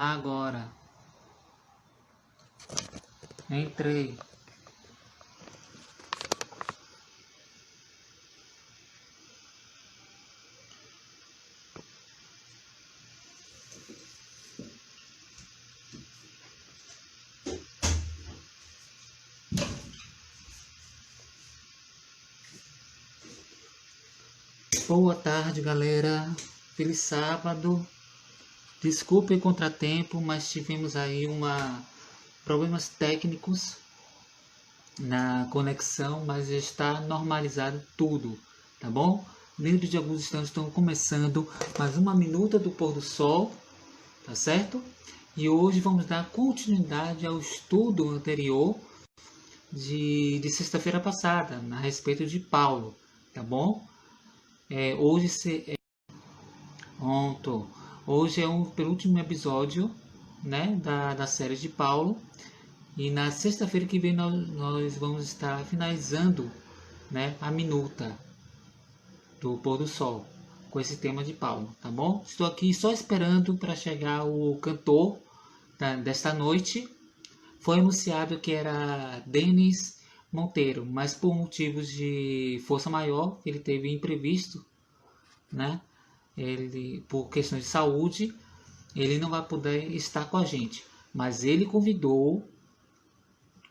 Agora, entrei. Boa tarde, galera. Feliz sábado. Desculpe o contratempo, mas tivemos aí problemas técnicos na conexão, mas já está normalizado tudo, tá bom? Dentro de alguns instantes estamos começando mais uma minuta do pôr do sol, tá certo? E hoje vamos dar continuidade ao estudo anterior de sexta-feira passada, a respeito de Paulo, tá bom? Hoje é o penúltimo episódio, né, da série de Paulo. E na sexta-feira que vem nós vamos estar finalizando, né, a minuta do pôr do sol com esse tema de Paulo, tá bom? Estou aqui só esperando para chegar o cantor desta noite. Foi anunciado que era Denis Monteiro, mas por motivos de força maior, ele teve imprevisto, né? Ele, por questões de saúde, ele não vai poder estar com a gente. Mas ele convidou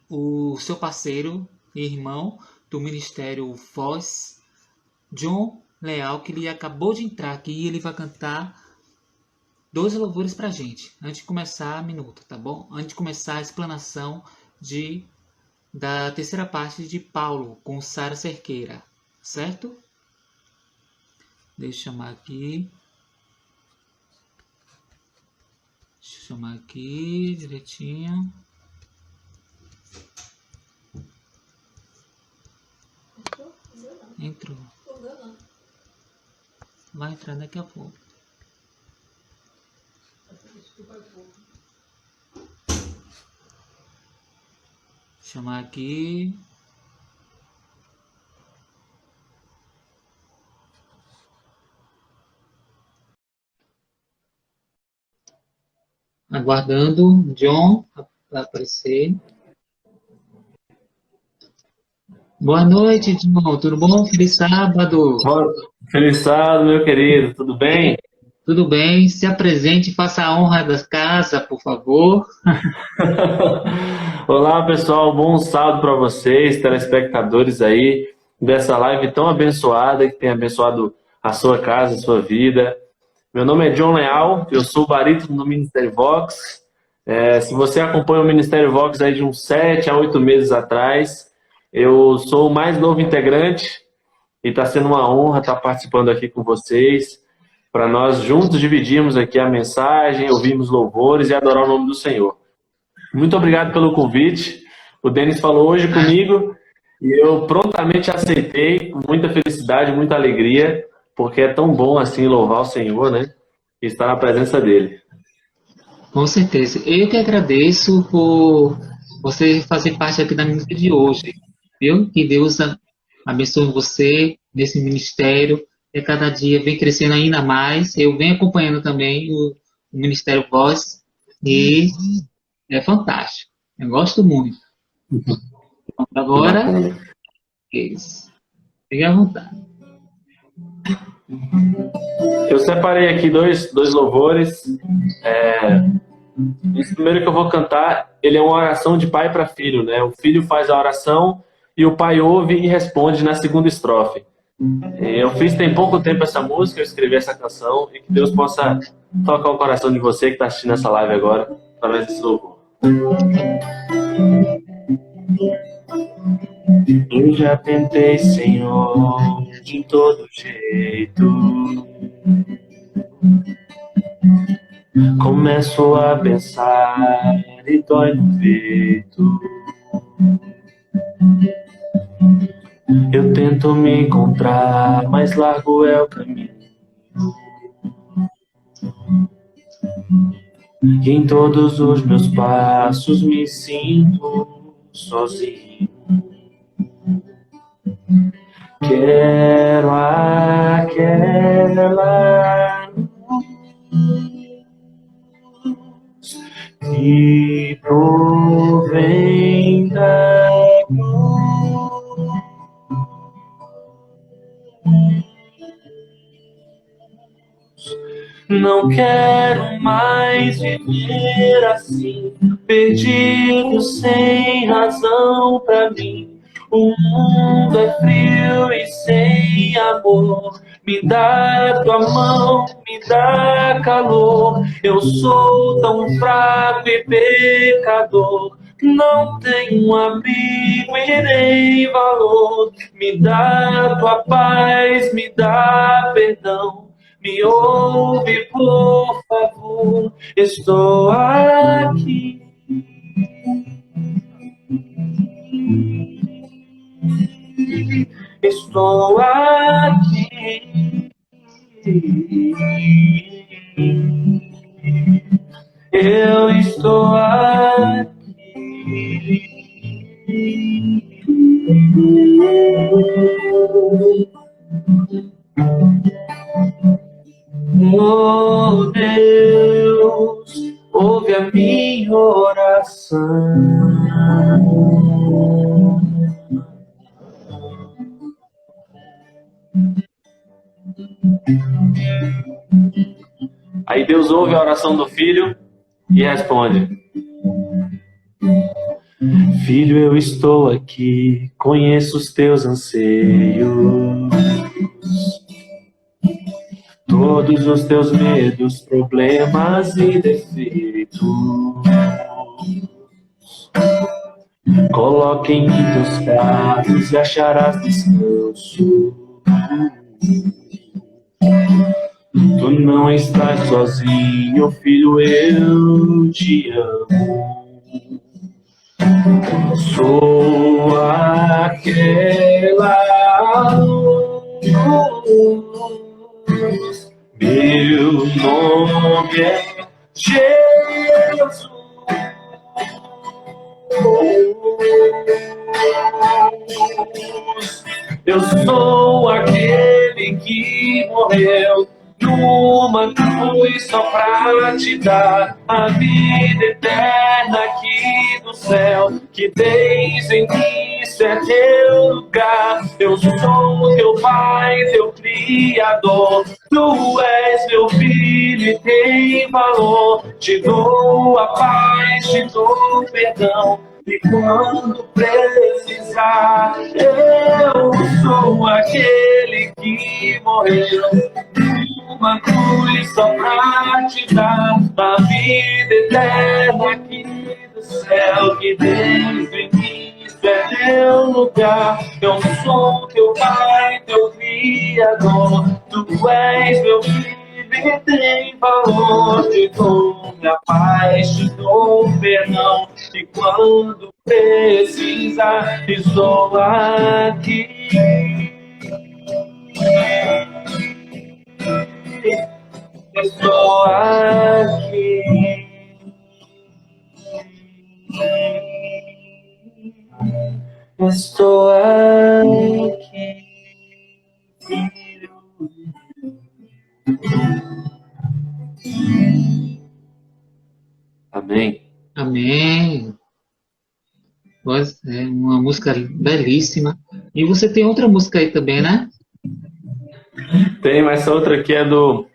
o seu parceiro e irmão do Ministério Voz, John Leal, que ele acabou de entrar aqui e ele vai cantar 2 louvores pra gente, antes de começar a minuta, tá bom? Antes de começar a explanação da terceira parte de Paulo, com Sara Cerqueira, certo? Deixa eu chamar aqui. Deixa eu chamar aqui direitinho. Entrou. Vai entrar daqui a pouco. Chamar aqui. Aguardando John aparecer. Boa noite, John. Tudo bom? Feliz sábado. Feliz sábado, meu querido, tudo bem? Tudo bem? Se apresente, faça a honra da casa, por favor. Olá, pessoal, bom sábado para vocês, telespectadores aí dessa live tão abençoada, que tem abençoado a sua casa, a sua vida. Meu nome é John Leal, eu sou barítono do Ministério Vox. Se você acompanha o Ministério Vox aí de uns 7 a 8 meses atrás, eu sou o mais novo integrante e está sendo uma honra estar participando aqui com vocês, para nós juntos dividirmos aqui a mensagem, ouvirmos louvores e adorar o nome do Senhor. Muito obrigado pelo convite. O Denis falou hoje comigo e eu prontamente aceitei, com muita felicidade, muita alegria, porque é tão bom assim louvar o Senhor, né? E estar na presença dele. Com certeza. Eu que agradeço por você fazer parte aqui da minuta de hoje, viu? Que Deus abençoe você nesse ministério, e cada dia vem crescendo ainda mais. Eu venho acompanhando também o Ministério Voz e é fantástico. Eu gosto muito. Que Agora, bacana. é isso. Fique à vontade. Eu separei aqui dois louvores. Esse primeiro que eu vou cantar, ele é uma oração de pai para filho, né? O filho faz a oração e o pai ouve e responde na segunda estrofe. Eu fiz tem pouco tempo essa música, eu escrevi essa canção e que Deus possa tocar o coração de você que está assistindo essa live agora, através desse louvor. Eu já tentei, Senhor, de todo jeito. Começo a pensar e dói no peito. Eu tento me encontrar, mas largo é o caminho. E em todos os meus passos me sinto sozinho. Quero aquela luz se provém da cruz. Não quero mais viver assim, perdido sem razão pra mim. O mundo é frio e sem amor. Me dá tua mão, me dá calor. Eu sou tão fraco e pecador. Não tenho abrigo e nem valor. Me dá tua paz, me dá perdão. Me ouve, por favor. Estou aqui. Estou aqui. Eu estou aqui. Oh Deus, ouve a minha oração. Aí Deus ouve a oração do filho e responde: Filho, eu estou aqui, conheço os teus anseios, todos os teus medos, problemas e defeitos. Coloque em mim teus braços e acharás descanso. Tu não estás sozinho, filho, eu te amo. Sou aquela luz. Meu nome é Jesus. Eu sou aquele que morreu numa cruz só pra te dar a vida eterna aqui do céu, que desde o início é teu lugar. Eu sou teu pai, teu criador. Tu és meu filho e tem valor. Te dou a paz, te dou perdão. E quando precisar, eu sou aquele que morreu numa cruz só pra te dar a vida eterna aqui do céu, que desde o início é teu lugar. Eu sou teu pai, teu criador. Tu és meu filho e tem valor. Te dou minha paz, te dou perdão. E quando precisar, estou aqui. Estou aqui. Estou aqui. Amém. Amém. Pois é, uma música belíssima. E você tem outra música aí também, né? Tem, mas essa outra aqui é do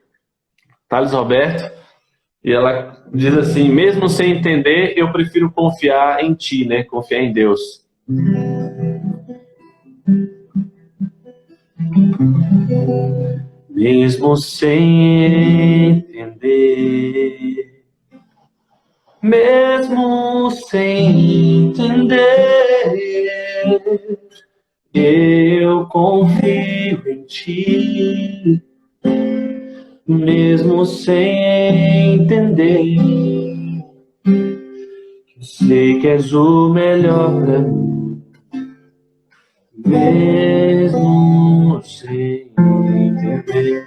Thales Roberto. E ela diz assim: mesmo sem entender, eu prefiro confiar em ti, né? Confiar em Deus. Mesmo sem entender, mesmo sem entender, eu confio em ti. Mesmo sem entender, eu sei que és o melhor pra mim. Mesmo sem entender,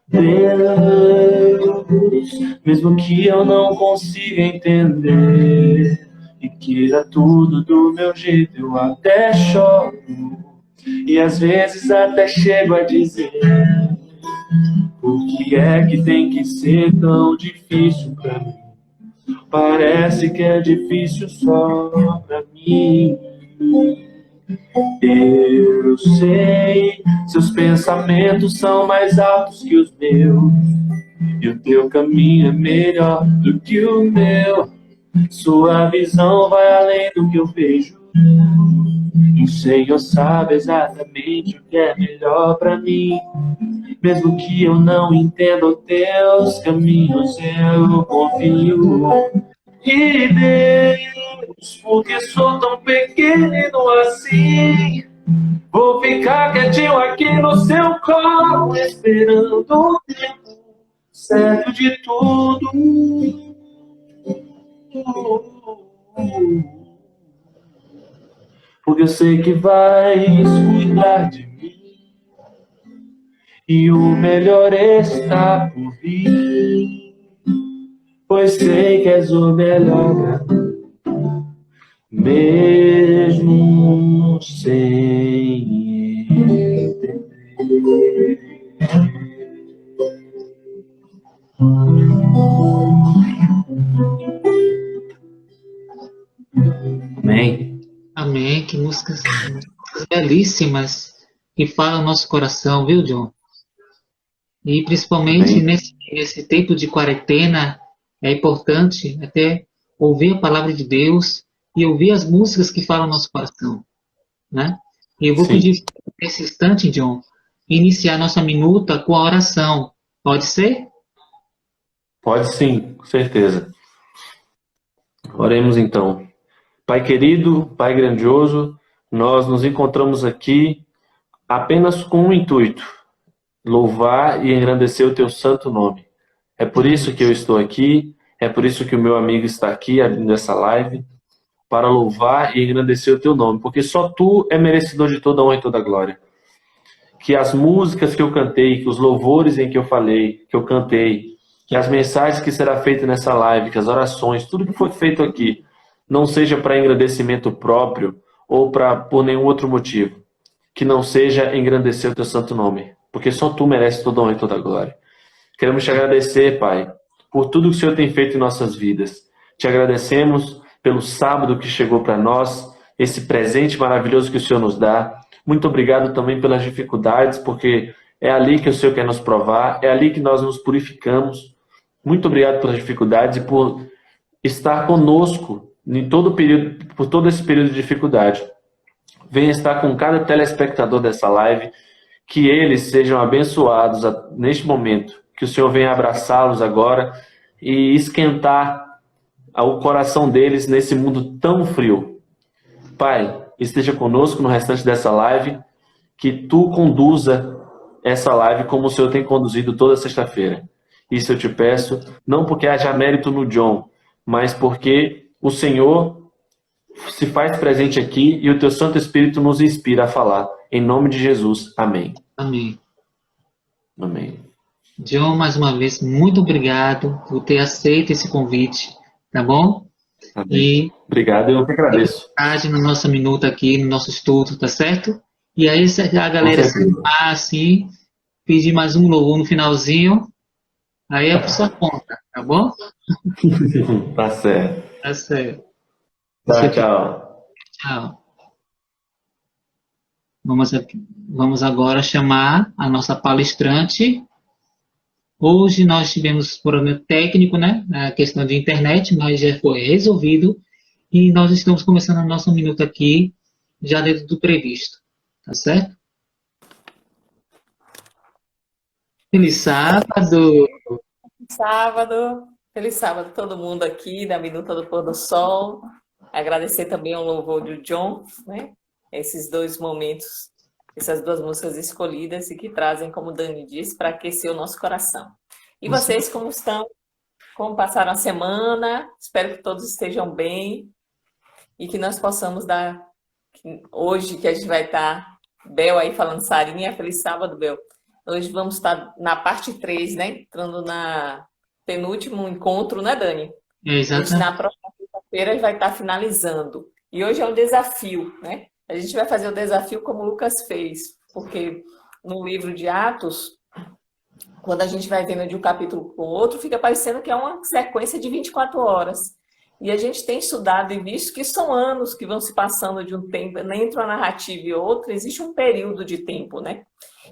Deus, mesmo que eu não consiga entender e queira tudo do meu jeito, eu até choro. E às vezes até chego a dizer: Por que é que tem que ser tão difícil pra mim? Parece que é difícil só pra mim. Eu sei, seus pensamentos são mais altos que os meus, e o teu caminho é melhor do que o meu. Sua visão vai além do que eu vejo. E o Senhor sabe exatamente o que é melhor pra mim. Mesmo que eu não entenda os teus caminhos, eu confio. E Deus, porque sou tão pequeno assim, vou ficar quietinho aqui no seu colo, esperando o tempo certo de tudo. Porque eu sei que vais cuidar de mim, e o melhor está por vir, pois sei que és o melhor pra mim, mesmo sem entender. Amém. Amém. Que músicas belíssimas que falam o nosso coração, viu, John? E principalmente Amém. nesse tempo de quarentena, é importante até ouvir a palavra de Deus e ouvir as músicas que falam o nosso coração, né? E eu vou Sim. pedir nesse instante, John, iniciar nossa minuta com a oração. Pode ser? Pode sim, com certeza. Oremos então. Pai querido, Pai grandioso, nós nos encontramos aqui apenas com um intuito: louvar e engrandecer o teu santo nome. É por isso que eu estou aqui, é por isso que o meu amigo está aqui abrindo essa live, para louvar e engrandecer o teu nome, porque só tu é merecedor de toda honra e toda glória. Que as músicas que eu cantei, que os louvores em que eu falei, que eu cantei, que as mensagens que será feita nessa live, que as orações, tudo que foi feito aqui, não seja para engrandecimento próprio ou por nenhum outro motivo. Que não seja engrandecer o teu santo nome, porque só tu mereces toda honra e toda glória. Queremos te agradecer, Pai, por tudo que o Senhor tem feito em nossas vidas. Te agradecemos pelo sábado que chegou para nós, esse presente maravilhoso que o Senhor nos dá. Muito obrigado também pelas dificuldades, porque é ali que o Senhor quer nos provar, é ali que nós nos purificamos. Muito obrigado pelas dificuldades e por estar conosco em todo o período, por todo esse período de dificuldade. Venha estar com cada telespectador dessa live, que eles sejam abençoados neste momento, que o Senhor venha abraçá-los agora e esquentar o coração deles nesse mundo tão frio. Pai, esteja conosco no restante dessa live, que tu conduza essa live como o Senhor tem conduzido toda sexta-feira. Isso eu te peço, não porque haja mérito no John, mas porque o Senhor se faz presente aqui e o teu Santo Espírito nos inspira a falar. Em nome de Jesus. Amém. Amém. Amém. John, mais uma vez, muito obrigado por ter aceito esse convite, tá bom? Amém. E obrigado, eu que agradeço. na nossa minuta aqui, no nosso estudo, tá certo? E aí, se a galera se animar, assim, pedir mais um louvor no finalzinho, aí é por sua conta, tá bom? Tá certo. Tá certo. Tchau, tchau. Tchau. Vamos agora chamar a nossa palestrante. Hoje nós tivemos problema técnico, né? A questão de internet, mas já foi resolvido. E nós estamos começando a nossa minuta aqui, já dentro do previsto. Tá certo? Feliz sábado! Feliz sábado todo mundo aqui da Minuta do Pôr do Sol. Agradecer também ao louvor do John, né? Esses dois momentos, essas duas músicas escolhidas e que trazem, como o Dani disse, para aquecer o nosso coração. E vocês como estão? Como passaram a semana? Espero que todos estejam bem e que nós possamos dar, hoje que a gente vai estar, Bel aí falando, Sarinha, feliz sábado, Bel. Hoje vamos estar na parte 3, né? Entrando na penúltimo encontro, né, Dani? Exatamente. Na próxima quinta-feira vai estar finalizando. E hoje é um desafio, né? A gente vai fazer o desafio como o Lucas fez, porque no livro de Atos, quando a gente vai vendo de um capítulo para o outro, fica parecendo que é uma sequência de 24 horas. E a gente tem estudado e visto que são anos que vão se passando de um tempo, entre uma narrativa e outra, existe um período de tempo, né?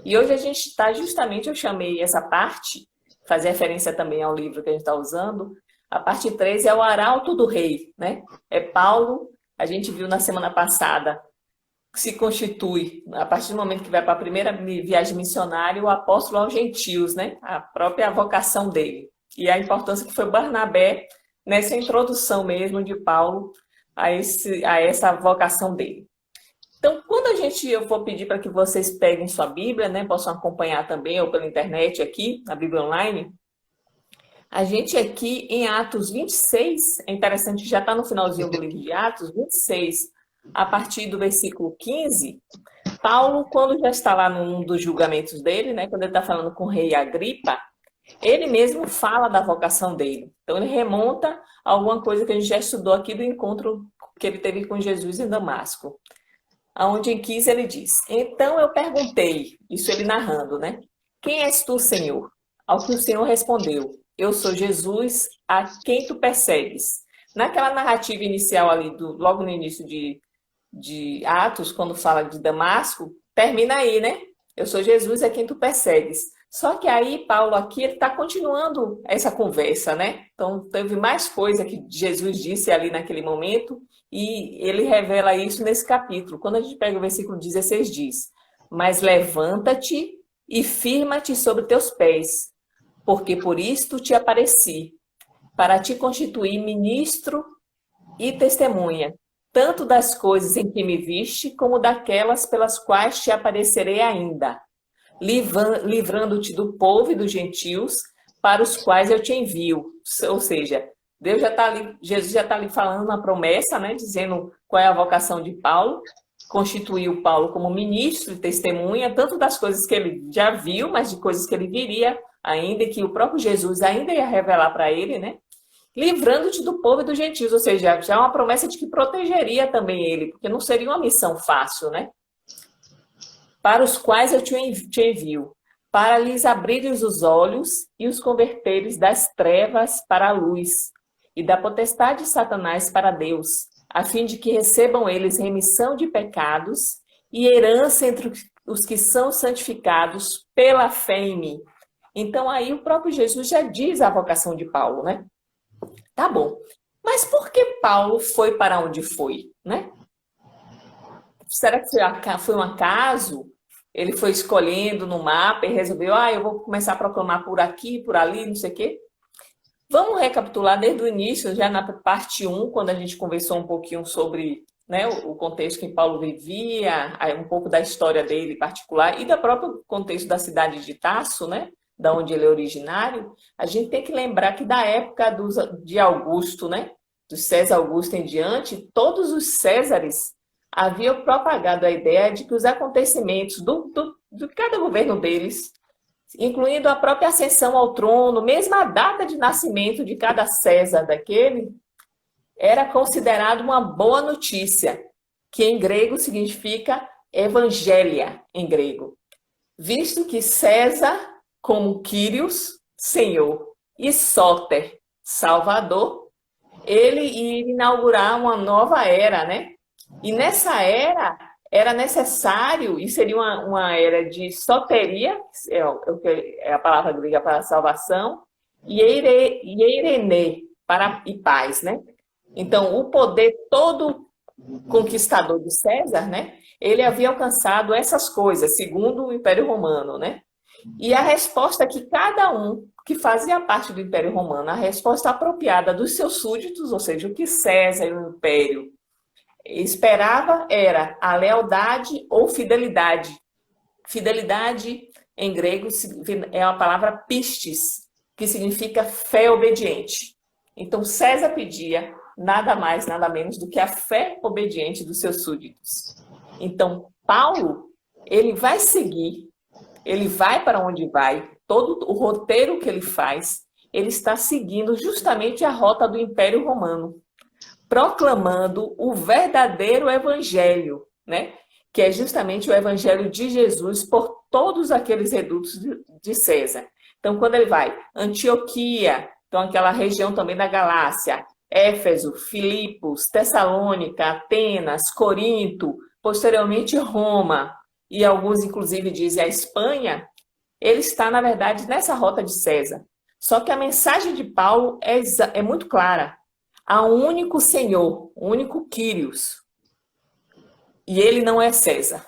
E hoje a gente está justamente, eu chamei essa parte, fazer referência também ao livro que a gente está usando, a parte 3 é o Arauto do Rei, né? É Paulo, a gente viu na semana passada, se constitui, a partir do momento que vai para a primeira viagem missionária, o apóstolo aos gentios, né? A própria vocação dele. E a importância que foi Barnabé nessa introdução mesmo de Paulo a essa vocação dele. Então, quando eu vou pedir para que vocês peguem sua Bíblia, né? Possam acompanhar também, ou pela internet aqui, na Bíblia Online, a gente aqui em Atos 26, é interessante, já está no finalzinho do livro de Atos 26, a partir do versículo 15, Paulo, quando já está lá num dos julgamentos dele, né, quando ele está falando com o rei Agripa, ele mesmo fala da vocação dele. Então, ele remonta a alguma coisa que a gente já estudou aqui do encontro que ele teve com Jesus em Damasco. Onde em 15 ele diz: então eu perguntei, isso ele narrando, né? Quem és tu, Senhor? Ao que o Senhor respondeu: eu sou Jesus, a quem tu persegues. Naquela narrativa inicial ali, logo no início de Atos, quando fala de Damasco, termina aí, né? Eu sou Jesus, a quem tu persegues. Só que aí, Paulo aqui, ele está continuando essa conversa, né? Então, teve mais coisa que Jesus disse ali naquele momento, e ele revela isso nesse capítulo. Quando a gente pega o versículo 16, diz: mas levanta-te e firma-te sobre teus pés, porque por isto te apareci, para te constituir ministro e testemunha, tanto das coisas em que me viste, como daquelas pelas quais te aparecerei ainda, livrando-te do povo e dos gentios, para os quais eu te envio. Ou seja, Deus já está ali, Jesus já está ali falando uma promessa, né, dizendo qual é a vocação de Paulo, constituiu Paulo como ministro e testemunha, tanto das coisas que ele já viu, mas de coisas que ele viria ainda, e que o próprio Jesus ainda ia revelar para ele, né? Livrando-te do povo e dos gentios, ou seja, já é uma promessa de que protegeria também ele, porque não seria uma missão fácil, né? Para os quais eu te envio, para lhes abrires os olhos e os converteres das trevas para a luz, e da potestade de Satanás para Deus, a fim de que recebam eles remissão de pecados e herança entre os que são santificados pela fé em mim. Então aí o próprio Jesus já diz a vocação de Paulo, né? Tá bom. Mas por que Paulo foi para onde foi, né? Será que foi um acaso? Ele foi escolhendo no mapa e resolveu, eu vou começar a proclamar por aqui, por ali, não sei o quê. Vamos recapitular desde o início, já na parte 1, quando a gente conversou um pouquinho sobre, né, o contexto em que Paulo vivia, um pouco da história dele particular e do próprio contexto da cidade de Tarso, né? Da onde ele é originário. A gente tem que lembrar que da época de Augusto, né, do César Augusto em diante, todos os Césares haviam propagado a ideia de que os acontecimentos de cada governo deles, incluindo a própria ascensão ao trono, mesmo a data de nascimento de cada César daquele, era considerado uma boa notícia, que em grego significa evangelia, em grego, visto que César, como Quírios, Senhor, e Sóter, Salvador, ele ia inaugurar uma nova era, né? E nessa era necessário, e seria uma era de soteria, é a palavra grega para salvação, e eirene, e paz, né? Então, o poder todo conquistador de César, né? Ele havia alcançado essas coisas, segundo o Império Romano, né? E a resposta que cada um que fazia parte do Império Romano, a resposta apropriada dos seus súditos, ou seja, o que César e o Império esperava era a lealdade ou fidelidade. Fidelidade, em grego, é a palavra pistis, que significa fé obediente. Então, César pedia nada mais, nada menos do que a fé obediente dos seus súditos. Então, Paulo, ele vai seguir, ele vai para onde vai, todo o roteiro que ele faz, ele está seguindo justamente a rota do Império Romano, proclamando o verdadeiro evangelho, né? Que é justamente o evangelho de Jesus por todos aqueles redutos de César. Então, quando ele vai, Antioquia, então aquela região também da Galácia, Éfeso, Filipos, Tessalônica, Atenas, Corinto, posteriormente Roma, e alguns inclusive dizem a Espanha, ele está, na verdade, nessa rota de César. Só que a mensagem de Paulo é muito clara. Há um único Senhor, um único Kyrios, e ele não é César.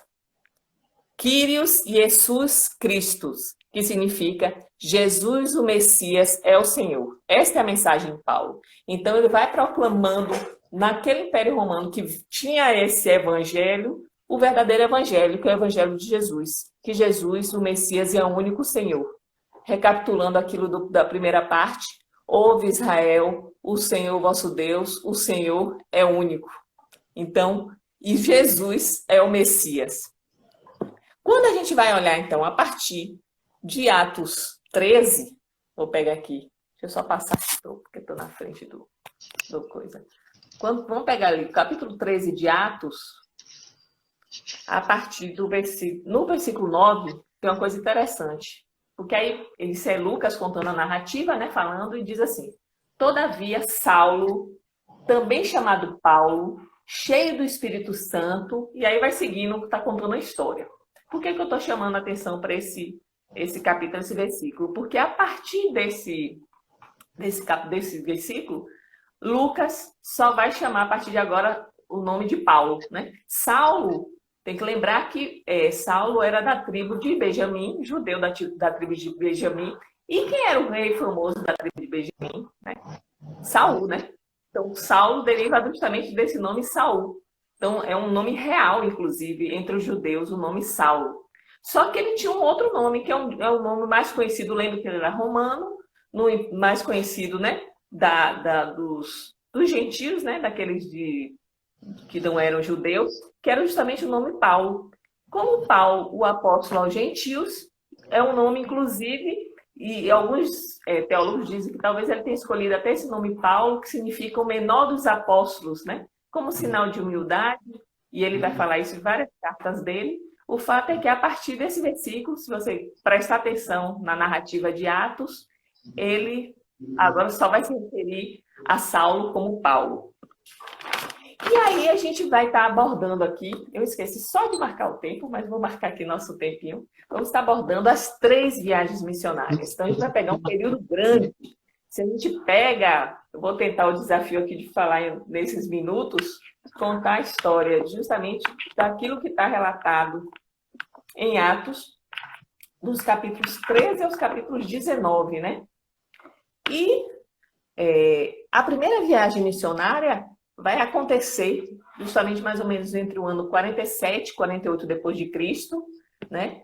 Kyrios Jesus Christus, que significa Jesus o Messias é o Senhor. Esta é a mensagem de Paulo. Então ele vai proclamando naquele Império Romano que tinha esse evangelho, o verdadeiro evangelho, que é o evangelho de Jesus, que Jesus o Messias é o único Senhor. Recapitulando aquilo da primeira parte, ouve Israel, o Senhor vosso Deus, o Senhor é único. Então, e Jesus é o Messias. Quando a gente vai olhar, então, a partir de Atos 13, vou pegar aqui, deixa eu só passar, porque estou na frente do coisa. Vamos pegar ali, capítulo 13 de Atos, a partir do no versículo 9, tem uma coisa interessante. Porque aí, isso é Lucas contando a narrativa, né, falando, e diz assim: todavia, Saulo, também chamado Paulo, cheio do Espírito Santo, e aí vai seguindo, está contando a história. Por que eu estou chamando a atenção para esse capítulo, esse versículo? Porque a partir desse versículo, Lucas só vai chamar a partir de agora o nome de Paulo, né? Saulo, tem que lembrar que Saulo era da tribo de Benjamim, judeu da tribo de Benjamim. E quem era o rei famoso da tribo de Benjamim? Né? Saul, né? Então, Saulo deriva justamente desse nome Saul. Então, é um nome real, inclusive, entre os judeus, o nome Saulo. Só que ele tinha um outro nome, que é um nome mais conhecido, lembro que ele era romano, mais conhecido, né, dos gentios, né, daqueles que não eram judeus, que era justamente o nome Paulo. Como Paulo, o apóstolo aos gentios, é um nome, inclusive, e alguns teólogos dizem que talvez ele tenha escolhido até esse nome Paulo, que significa o menor dos apóstolos, né? Como sinal de humildade, e ele vai falar isso em várias cartas dele. O fato é que a partir desse versículo, se você prestar atenção na narrativa de Atos, ele agora só vai se referir a Saulo como Paulo. E aí a gente vai estar abordando aqui, eu esqueci só de marcar o tempo, mas vou marcar aqui nosso tempinho. Vamos estar abordando as 3 viagens missionárias. Então a gente vai pegar um período grande. Se a gente pega, eu vou tentar o desafio aqui de falar nesses minutos, contar a história justamente daquilo que está relatado em Atos, dos capítulos 13 aos capítulos 19, né? E a primeira viagem missionária vai acontecer justamente mais ou menos entre o ano 47 e 48 depois de Cristo, né?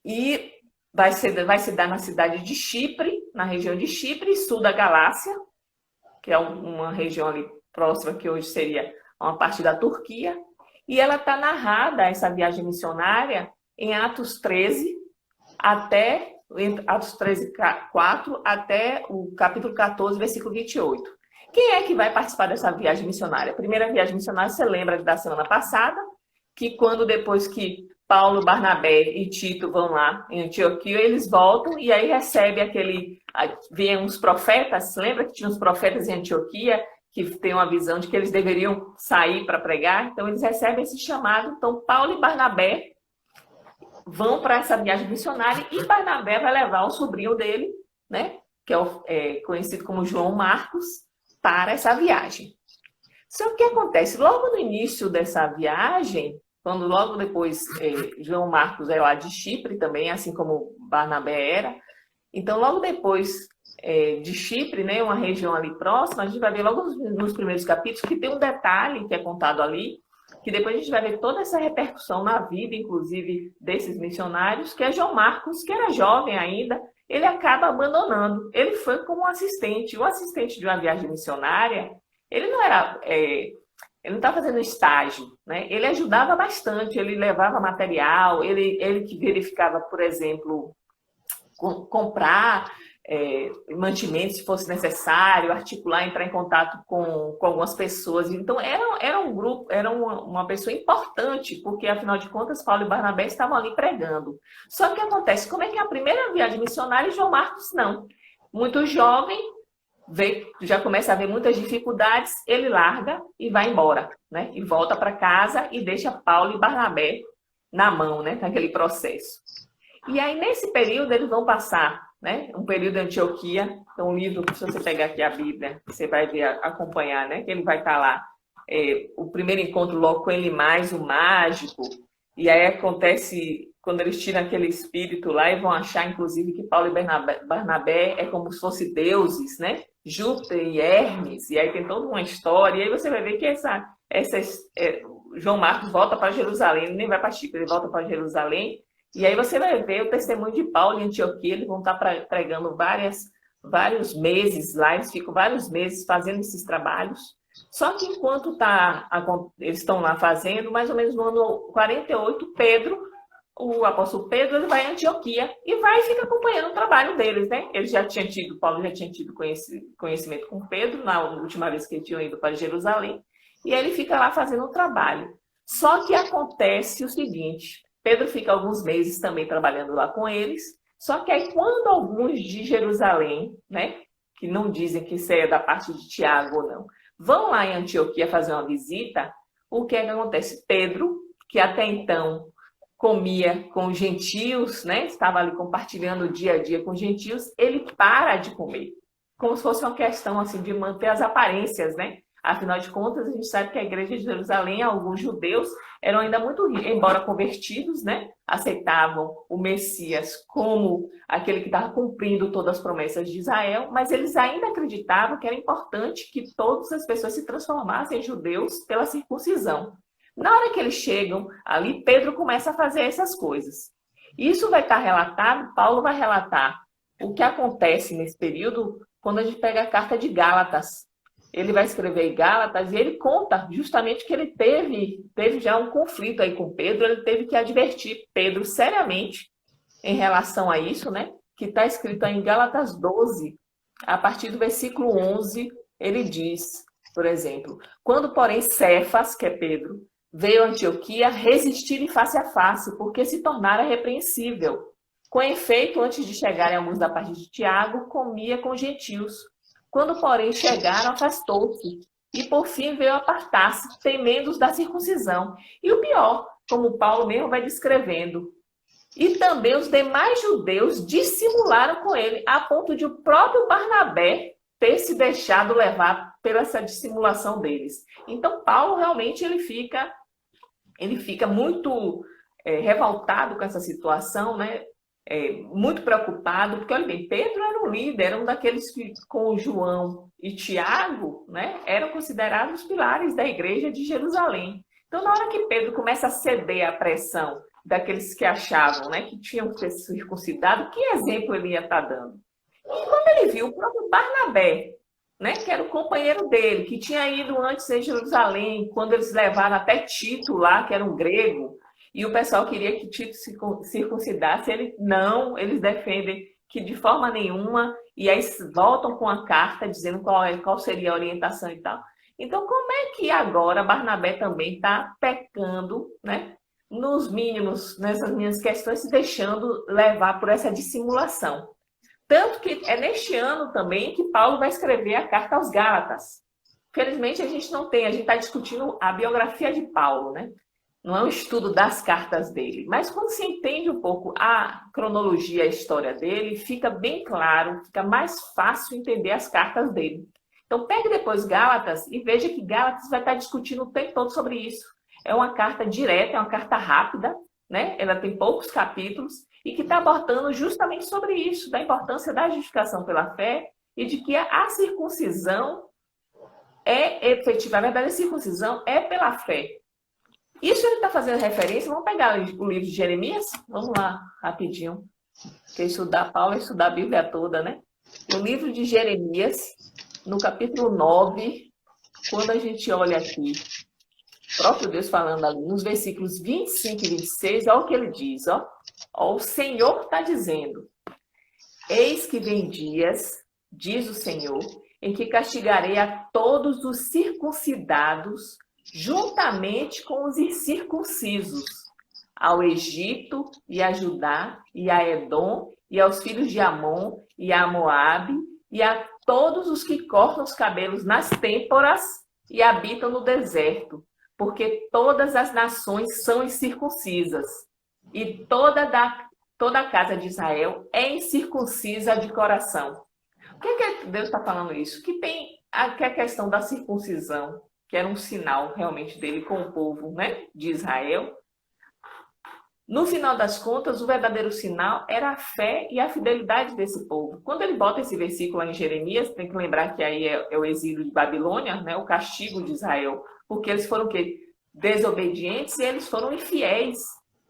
E vai se dar na cidade de Chipre, na região de Chipre, sul da Galácia, que é uma região ali próxima que hoje seria uma parte da Turquia. E ela está narrada, essa viagem missionária, em Atos 13, Atos 13, 4, até o capítulo 14, versículo 28. Quem é que vai participar dessa viagem missionária? A primeira viagem missionária, você lembra da semana passada, que depois que Paulo, Barnabé e Tito vão lá em Antioquia, eles voltam e aí recebe vêm uns profetas, lembra que tinha uns profetas em Antioquia, que tem uma visão de que eles deveriam sair para pregar, então eles recebem esse chamado, então Paulo e Barnabé vão para essa viagem missionária e Barnabé vai levar o sobrinho dele, né, que é conhecido como João Marcos, para essa viagem. Só que o que acontece? Logo no início dessa viagem, quando logo depois João Marcos é lá de Chipre também, assim como Barnabé era, então logo depois de Chipre, né, uma região ali próxima, a gente vai ver logo nos primeiros capítulos que tem um detalhe que é contado ali, que depois a gente vai ver toda essa repercussão na vida, inclusive, desses missionários, que é João Marcos, que era jovem ainda, ele acaba abandonando. Ele foi como um assistente de uma viagem missionária, ele não era... ele não estava fazendo estágio, né? Ele ajudava bastante, ele levava material, ele que verificava, por exemplo, comprar mantimentos, se fosse necessário, articular, entrar em contato com algumas pessoas. Então, era um grupo, era uma pessoa importante, porque, afinal de contas, Paulo e Barnabé estavam ali pregando. Só que o que acontece? Como é que é a primeira viagem missionária e João Marcos não? Muito jovem, já começa a ver muitas dificuldades, ele larga e vai embora, né? E volta para casa e deixa Paulo e Barnabé na mão, né? Naquele processo. E aí, nesse período, eles vão passar, né? Um período de Antioquia. Então, um livro, se você pegar aqui a Bíblia, você vai ver, acompanhar, né? Que ele vai estar lá. O primeiro encontro logo com ele mais o mágico. E aí acontece, quando eles tiram aquele espírito lá, e vão achar, inclusive, que Paulo e Barnabé é como se fossem deuses, né? Júpiter e Hermes. E aí tem toda uma história. E aí você vai ver que João Marcos volta para Jerusalém. Ele nem vai para Chipre, ele volta para Jerusalém. E aí você vai ver o testemunho de Paulo em Antioquia. Eles vão estar pregando vários meses lá. Eles ficam vários meses fazendo esses trabalhos. Só que enquanto eles estão lá fazendo, mais ou menos no ano 48, o apóstolo Pedro, ele vai a Antioquia e fica acompanhando o trabalho deles, né? Paulo já tinha tido conhecimento com Pedro, na última vez que eles tinham ido para Jerusalém. E aí ele fica lá fazendo o trabalho. Só que acontece o seguinte... Pedro fica alguns meses também trabalhando lá com eles, só que aí quando alguns de Jerusalém, né, que não dizem que isso é da parte de Tiago ou não, vão lá em Antioquia fazer uma visita, o que é que acontece? Pedro, que até então comia com gentios, né, estava ali compartilhando o dia a dia com gentios, ele para de comer, como se fosse uma questão assim, de manter as aparências, né? Afinal de contas, a gente sabe que a igreja de Jerusalém, alguns judeus, eram ainda muito ricos, embora convertidos, né? Aceitavam o Messias como aquele que estava cumprindo todas as promessas de Israel, mas eles ainda acreditavam que era importante que todas as pessoas se transformassem em judeus pela circuncisão. Na hora que eles chegam ali, Pedro começa a fazer essas coisas. Isso vai estar relatado, Paulo vai relatar o que acontece nesse período quando a gente pega a carta de Gálatas. Ele vai escrever em Gálatas e ele conta justamente que ele teve já um conflito aí com Pedro, ele teve que advertir Pedro seriamente em relação a isso, né? Que está escrito aí em Gálatas 12, a partir do versículo 11, ele diz, por exemplo, quando, porém, Cefas, que é Pedro, veio a Antioquia, resistir face a face, porque se tornara repreensível. Com efeito, antes de chegarem alguns da parte de Tiago, comia com gentios. Quando, porém, chegaram, afastou-se. E, por fim, veio apartar-se, temendo da circuncisão. E o pior, como Paulo mesmo vai descrevendo. E também os demais judeus dissimularam com ele, a ponto de o próprio Barnabé ter se deixado levar pela essa dissimulação deles. Então, Paulo realmente ele fica muito revoltado com essa situação, né? Muito preocupado, porque, olha bem, Pedro era um líder, era um daqueles que, com João e Tiago, né, eram considerados os pilares da igreja de Jerusalém. Então, na hora que Pedro começa a ceder à pressão daqueles que achavam, né, que tinham que ser circuncidados, que exemplo ele ia estar dando? E quando ele viu o próprio Barnabé, né, que era o companheiro dele, que tinha ido antes em Jerusalém, quando eles levaram até Tito lá, que era um grego, e o pessoal queria que Tito se circuncidasse. Eles defendem que de forma nenhuma, e aí voltam com a carta dizendo qual seria a orientação e tal. Então, como é que agora Barnabé também está pecando, né, nos mínimos, nessas minhas questões, se deixando levar por essa dissimulação? Tanto que é neste ano também que Paulo vai escrever a carta aos Gálatas. Felizmente, a gente está discutindo a biografia de Paulo, né? Não é um estudo das cartas dele, mas quando se entende um pouco a cronologia, a história dele, fica bem claro, fica mais fácil entender as cartas dele. Então, pegue depois Gálatas e veja que Gálatas vai estar discutindo o tempo todo sobre isso. É uma carta direta, é uma carta rápida, né? Ela tem poucos capítulos e que está abordando justamente sobre isso, da importância da justificação pela fé e de que a circuncisão é efetiva. A verdadeira circuncisão é pela fé. Isso ele está fazendo referência, vamos pegar o livro de Jeremias? Vamos lá, rapidinho. Porque estudar Paulo é estudar a Bíblia toda, né? O livro de Jeremias, no capítulo 9, quando a gente olha aqui, o próprio Deus falando ali, nos versículos 25 e 26, olha o que ele diz, ó. O Senhor está dizendo, Eis que vem dias, diz o Senhor, em que castigarei a todos os circuncidados, juntamente com os incircuncisos, ao Egito e a Judá e a Edom e aos filhos de Amon e a Moabe e a todos os que cortam os cabelos nas têmporas e habitam no deserto, porque todas as nações são incircuncisas e toda a casa de Israel é incircuncisa de coração. O que é que Deus está falando isso? Que tem a questão da circuncisão, que era um sinal realmente dele com o povo, né, de Israel. No final das contas, o verdadeiro sinal era a fé e a fidelidade desse povo. Quando ele bota esse versículo lá em Jeremias, tem que lembrar que aí é o exílio de Babilônia, né, o castigo de Israel, porque eles foram o quê? Desobedientes e eles foram infiéis.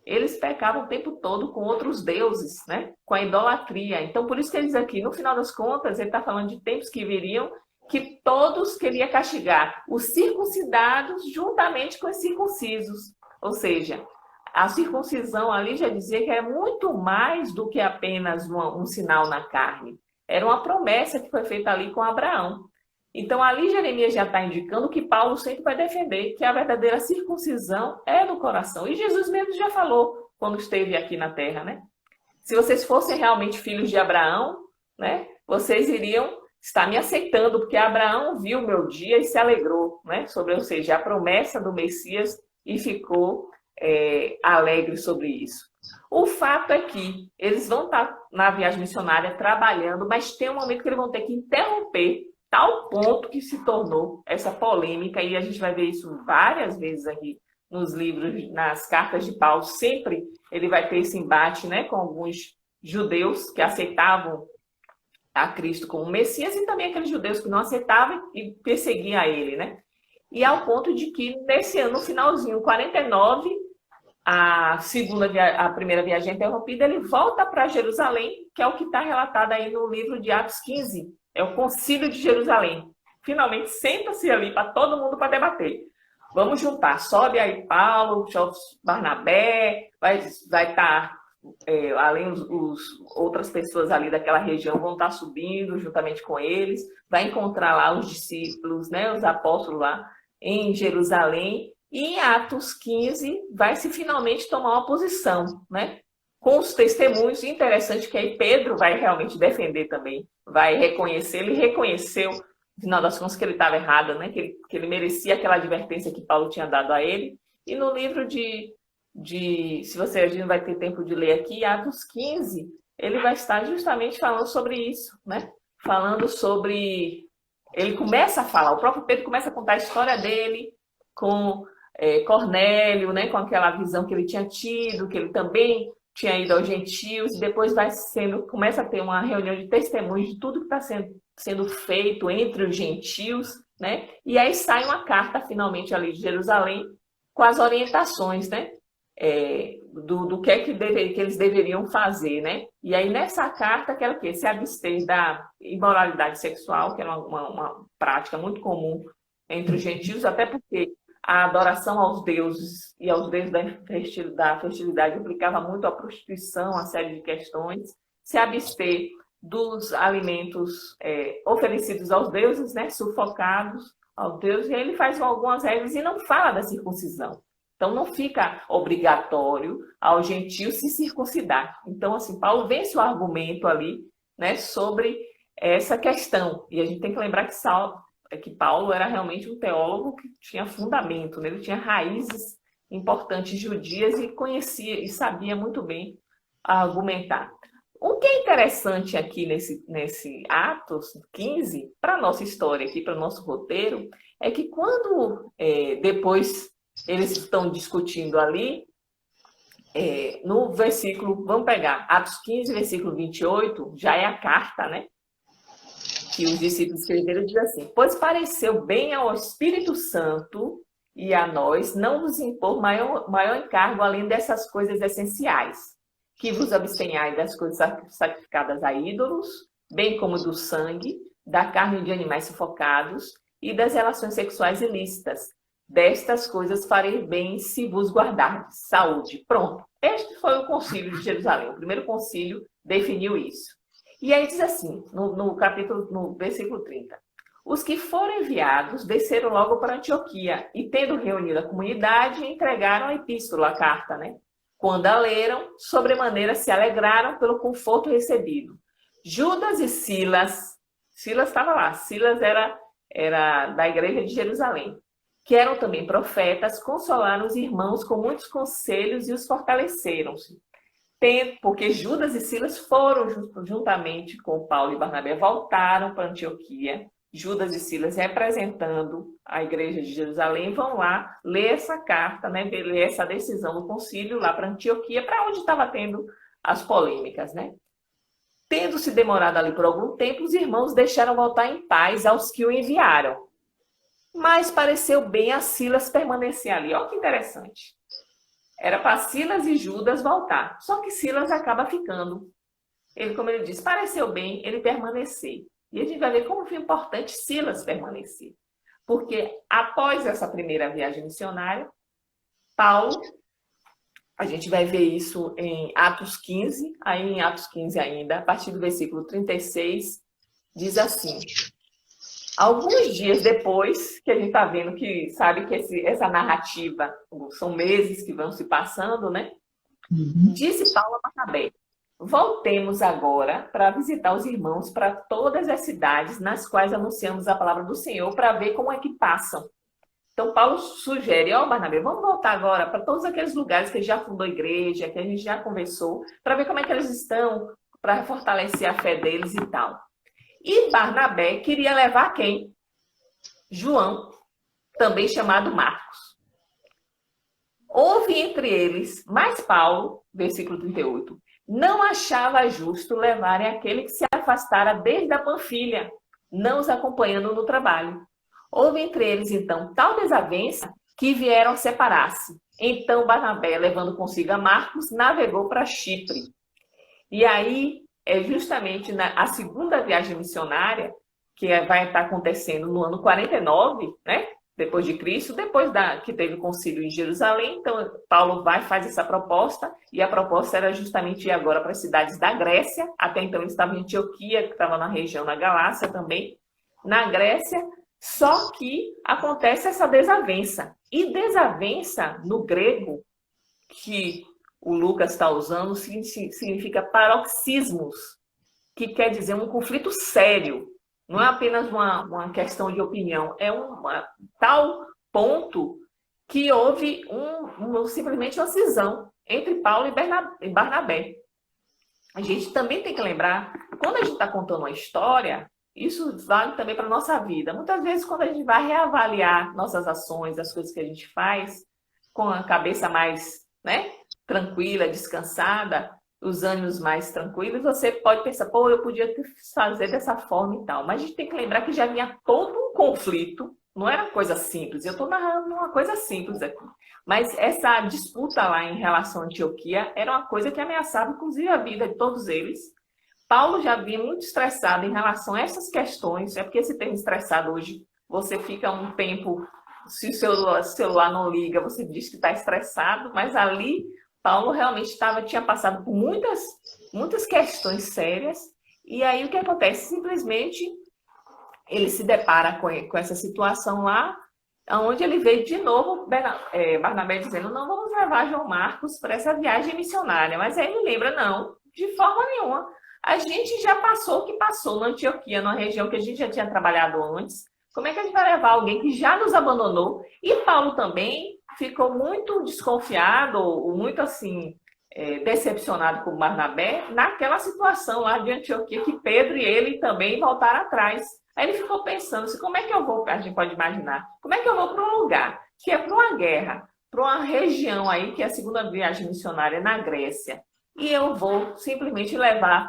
Eles pecavam o tempo todo com outros deuses, né, com a idolatria. Então, por isso que eles aqui, no final das contas, ele está falando de tempos que viriam, que todos queria castigar os circuncidados juntamente com os circuncisos. Ou seja, a circuncisão ali já dizia que era muito mais do que apenas um sinal na carne. Era uma promessa que foi feita ali com Abraão. Então, ali Jeremias já está indicando que Paulo sempre vai defender, que a verdadeira circuncisão é no coração. E Jesus mesmo já falou quando esteve aqui na terra, né? Se vocês fossem realmente filhos de Abraão, né, vocês iriam estar me aceitando, porque Abraão viu o meu dia e se alegrou, né? Ou seja, a promessa do Messias e ficou alegre sobre isso. O fato é que eles vão estar na viagem missionária trabalhando, mas tem um momento que eles vão ter que interromper, tal ponto que se tornou essa polêmica, e a gente vai ver isso várias vezes aqui nos livros, nas cartas de Paulo. Sempre ele vai ter esse embate, né, com alguns judeus que aceitavam a Cristo como Messias e também aqueles judeus que não aceitavam e perseguiam a ele, né? E ao ponto de que nesse ano, no finalzinho, 49, a primeira viagem interrompida, ele volta para Jerusalém, que é o que está relatado aí no livro de Atos 15. É o Concílio de Jerusalém. Finalmente, senta-se ali para todo mundo para debater. Vamos juntar. Sobe aí Paulo, Barnabé, vai estar, além outras pessoas ali daquela região vão estar subindo juntamente com eles. Vai encontrar lá os discípulos, né, os apóstolos lá em Jerusalém. E em Atos 15 vai se finalmente tomar uma posição, né? Com os testemunhos. Interessante que aí Pedro vai realmente defender também, vai reconhecer. Ele reconheceu, no final das contas, que ele estava errado, né? Que ele merecia aquela advertência que Paulo tinha dado a ele. E no livro se você a gente não vai ter tempo de ler aqui, Atos 15, ele vai estar justamente falando sobre isso, né? Falando sobre... Ele começa a falar, o próprio Pedro começa a contar a história dele com Cornélio, né? Com aquela visão que ele tinha tido, que ele também tinha ido aos gentios, e depois começa a ter uma reunião de testemunhos de tudo que está sendo feito entre os gentios, né? E aí sai uma carta, finalmente, ali de Jerusalém, com as orientações, né? Do que é que eles deveriam fazer, né? E aí, nessa carta, que era o quê? Se abster da imoralidade sexual, que era uma prática muito comum entre os gentios, até porque a adoração aos deuses e aos deuses da fertilidade implicava muito a prostituição, uma série de questões. Se abster dos alimentos oferecidos aos deuses, né, sufocados aos deuses, e aí ele faz algumas regras e não fala da circuncisão. Então, não fica obrigatório ao gentio se circuncidar. Então, assim, Paulo vence o argumento ali, né, sobre essa questão. E a gente tem que lembrar que Paulo era realmente um teólogo que tinha fundamento, né? Ele tinha raízes importantes judias e conhecia e sabia muito bem argumentar. O que é interessante aqui nesse Atos 15, para a nossa história aqui, para o nosso roteiro, é que quando depois eles estão discutindo ali, no versículo, vamos pegar Atos 15, versículo 28, já é a carta, né? Que os discípulos escreveram, diz assim: pois pareceu bem ao Espírito Santo e a nós não vos impor maior encargo além dessas coisas essenciais, que vos abstenhais das coisas sacrificadas a ídolos, bem como do sangue, da carne de animais sufocados e das relações sexuais ilícitas. Destas coisas farei bem se vos guardardes. Saúde. Pronto. Este foi o concílio de Jerusalém. O primeiro concílio definiu isso. E aí diz assim, no versículo 30. Os que foram enviados desceram logo para Antioquia e, tendo reunido a comunidade, entregaram a epístola, a carta, né? Quando a leram, sobremaneira se alegraram pelo conforto recebido. Judas e Silas estava lá, Silas era da igreja de Jerusalém, que eram também profetas, consolaram os irmãos com muitos conselhos e os fortaleceram-se. Porque Judas e Silas foram juntamente com Paulo e Barnabé, voltaram para Antioquia. Judas e Silas, representando a igreja de Jerusalém, vão lá ler essa carta, né, ler essa decisão do concílio lá para Antioquia, para onde estava tendo as polêmicas, né? Tendo se demorado ali por algum tempo, os irmãos deixaram voltar em paz aos que o enviaram. Mas pareceu bem a Silas permanecer ali. Olha que interessante. Era para Silas e Judas voltar. Só que Silas acaba ficando. Ele, como ele diz, pareceu bem ele permanecer. E a gente vai ver como foi importante Silas permanecer. Porque após essa primeira viagem missionária, Paulo, a gente vai ver isso em Atos 15, aí em Atos 15 ainda, a partir do versículo 36, diz assim: alguns dias depois, que a gente está vendo que, sabe que essa narrativa, são meses que vão se passando, né? Disse Paulo a Barnabé: voltemos agora para visitar os irmãos para todas as cidades nas quais anunciamos a palavra do Senhor, para ver como é que passam. Então, Paulo sugere, Barnabé, vamos voltar agora para todos aqueles lugares que já fundou a igreja, que a gente já conversou, para ver como é que eles estão, para fortalecer a fé deles e tal. E Barnabé queria levar quem? João, também chamado Marcos. Houve entre eles, mas Paulo, versículo 38, não achava justo levarem aquele que se afastara desde a Panfilha, não os acompanhando no trabalho. Houve entre eles, então, tal desavença que vieram a separar-se. Então, Barnabé, levando consigo a Marcos, navegou para Chipre. E aí, é justamente a segunda viagem missionária, que vai estar acontecendo no ano 49, né? Depois de Cristo, depois que teve o concílio em Jerusalém. Então, Paulo faz essa proposta, e a proposta era justamente ir agora para as cidades da Grécia. Até então, ele estava em Antioquia, que estava na região da Galácia também, na Grécia. Só que acontece essa desavença. E desavença, no grego, que o Lucas está usando, significa paroxismos, que quer dizer um conflito sério. Não é apenas uma questão de opinião, é tal ponto que houve simplesmente uma cisão entre Paulo e Barnabé. A gente também tem que lembrar, quando a gente está contando uma história, isso vale também para a nossa vida. Muitas vezes, quando a gente vai reavaliar nossas ações, as coisas que a gente faz, com a cabeça mais, né, tranquila, descansada, os ânimos mais tranquilos, você pode pensar, eu podia fazer dessa forma e tal. Mas a gente tem que lembrar que já vinha todo um conflito, não era coisa simples. Eu estou narrando uma coisa simples aqui. Mas essa disputa lá em relação à Antioquia era uma coisa que ameaçava, inclusive, a vida de todos eles. Paulo já vinha muito estressado em relação a essas questões. É porque esse termo estressado hoje, você fica um tempo, se o seu celular não liga, você diz que está estressado, mas ali Paulo realmente tinha passado por muitas questões sérias. E aí o que acontece? Simplesmente ele se depara com essa situação lá, onde ele vê de novo Barnabé dizendo: não vamos levar João Marcos para essa viagem missionária. Mas aí ele lembra: não, de forma nenhuma. A gente já passou o que passou na Antioquia, numa região que a gente já tinha trabalhado antes. Como é que a gente vai levar alguém que já nos abandonou? E Paulo também ficou muito desconfiado, ou muito assim, decepcionado com Barnabé, naquela situação lá de Antioquia, que Pedro e ele também voltaram atrás. Aí ele ficou pensando assim: como é que eu vou, a gente pode imaginar, como é que eu vou para um lugar que é para uma guerra, para uma região aí, que é a segunda viagem missionária na Grécia, e eu vou simplesmente levar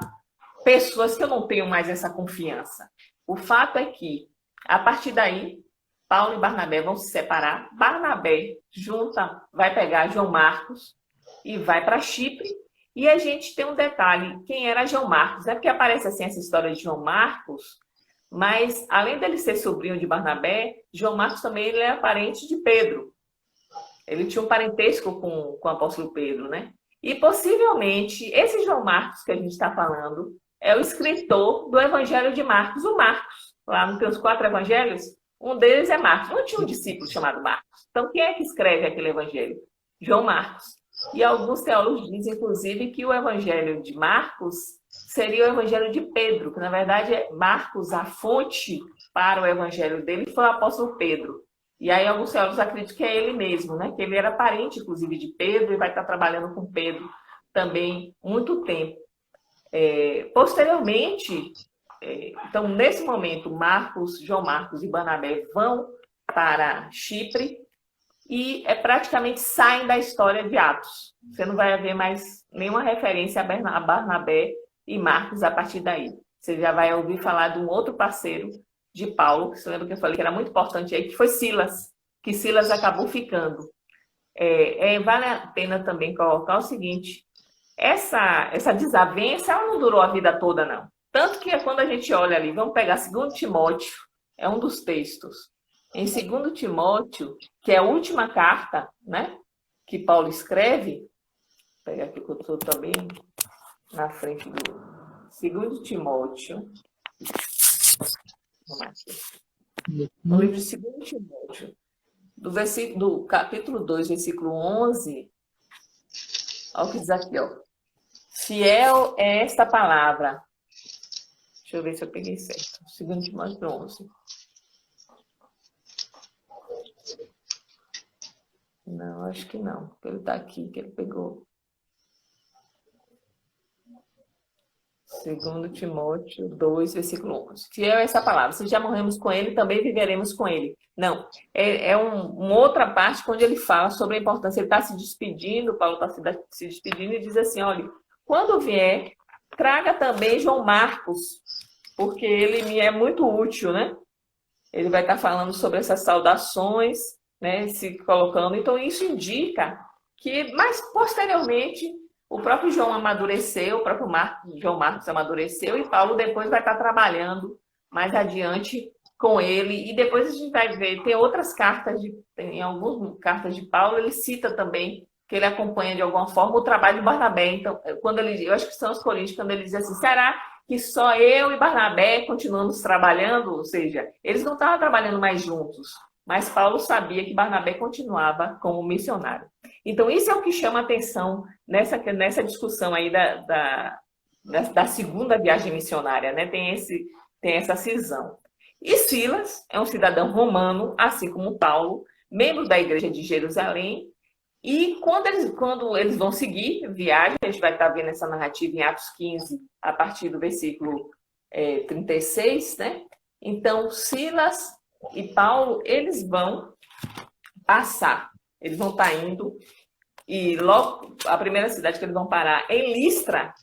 pessoas que eu não tenho mais essa confiança. O fato é que, a partir daí, Paulo e Barnabé vão se separar. Barnabé vai pegar João Marcos e vai para Chipre. E a gente tem um detalhe: quem era João Marcos? É porque aparece assim essa história de João Marcos, mas além dele ser sobrinho de Barnabé, João Marcos também ele é parente de Pedro. Ele tinha um parentesco com o apóstolo Pedro, né? E possivelmente esse João Marcos que a gente está falando é o escritor do Evangelho de Marcos, o Marcos. Lá não tem os 4 evangelhos? Um deles é Marcos. Não tinha um discípulo chamado Marcos. Então, quem é que escreve aquele evangelho? João Marcos. E alguns teólogos dizem, inclusive, que o evangelho de Marcos seria o evangelho de Pedro, que, na verdade, é Marcos, a fonte para o evangelho dele foi o apóstolo Pedro. E aí alguns teólogos acreditam que é ele mesmo, né? Que ele era parente, inclusive, de Pedro e vai estar trabalhando com Pedro também muito tempo. Posteriormente, então, nesse momento, João Marcos e Barnabé vão para Chipre e praticamente saem da história de Atos. Você não vai ver mais nenhuma referência a Barnabé e Marcos a partir daí. Você já vai ouvir falar de um outro parceiro de Paulo, que você lembra que eu falei que era muito importante aí, que foi Silas, que Silas acabou ficando. Vale a pena também colocar o seguinte, essa desavença ela não durou a vida toda, não. Tanto que quando a gente olha ali, vamos pegar 2 Timóteo, é um dos textos. Em 2 Timóteo, que é a última carta, né, que Paulo escreve, vou pegar aqui que eu estou também na frente do 2 Timóteo. No livro de 2 Timóteo, do capítulo 2, versículo 11, olha o que diz aqui, ó. Fiel é esta palavra. Deixa eu ver se eu peguei certo. 2 Timóteo 11. Não, acho que não. Ele está aqui, que ele pegou. 2 Timóteo 2, versículo 11. Fiel é essa palavra. Se já morremos com ele, também viveremos com ele. Não, uma outra parte onde ele fala sobre a importância. Ele está se despedindo, Paulo está se despedindo e diz assim, olha, quando vier, traga também João Marcos, porque ele me é muito útil, né? Ele vai estar falando sobre essas saudações, né? Se colocando. Então, isso indica que, mais posteriormente, o próprio João amadureceu, o próprio João Marcos amadureceu, e Paulo depois vai estar trabalhando mais adiante com ele. E depois a gente vai ver, tem outras cartas, em algumas cartas de Paulo, ele cita também que ele acompanha de alguma forma o trabalho de Barnabé. Então, eu acho que são os Coríntios, quando ele diz assim, será que só eu e Barnabé continuamos trabalhando? Ou seja, eles não estavam trabalhando mais juntos, mas Paulo sabia que Barnabé continuava como missionário. Então, isso é o que chama a atenção nessa discussão aí da segunda viagem missionária, né? Tem essa cisão. E Silas é um cidadão romano, assim como Paulo, membro da igreja de Jerusalém. E quando eles vão seguir viagem, a gente vai estar vendo essa narrativa em Atos 15, a partir do versículo 36, né? Então, Silas e Paulo, eles vão passar, eles vão estar indo, e logo a primeira cidade que eles vão parar é em Listra,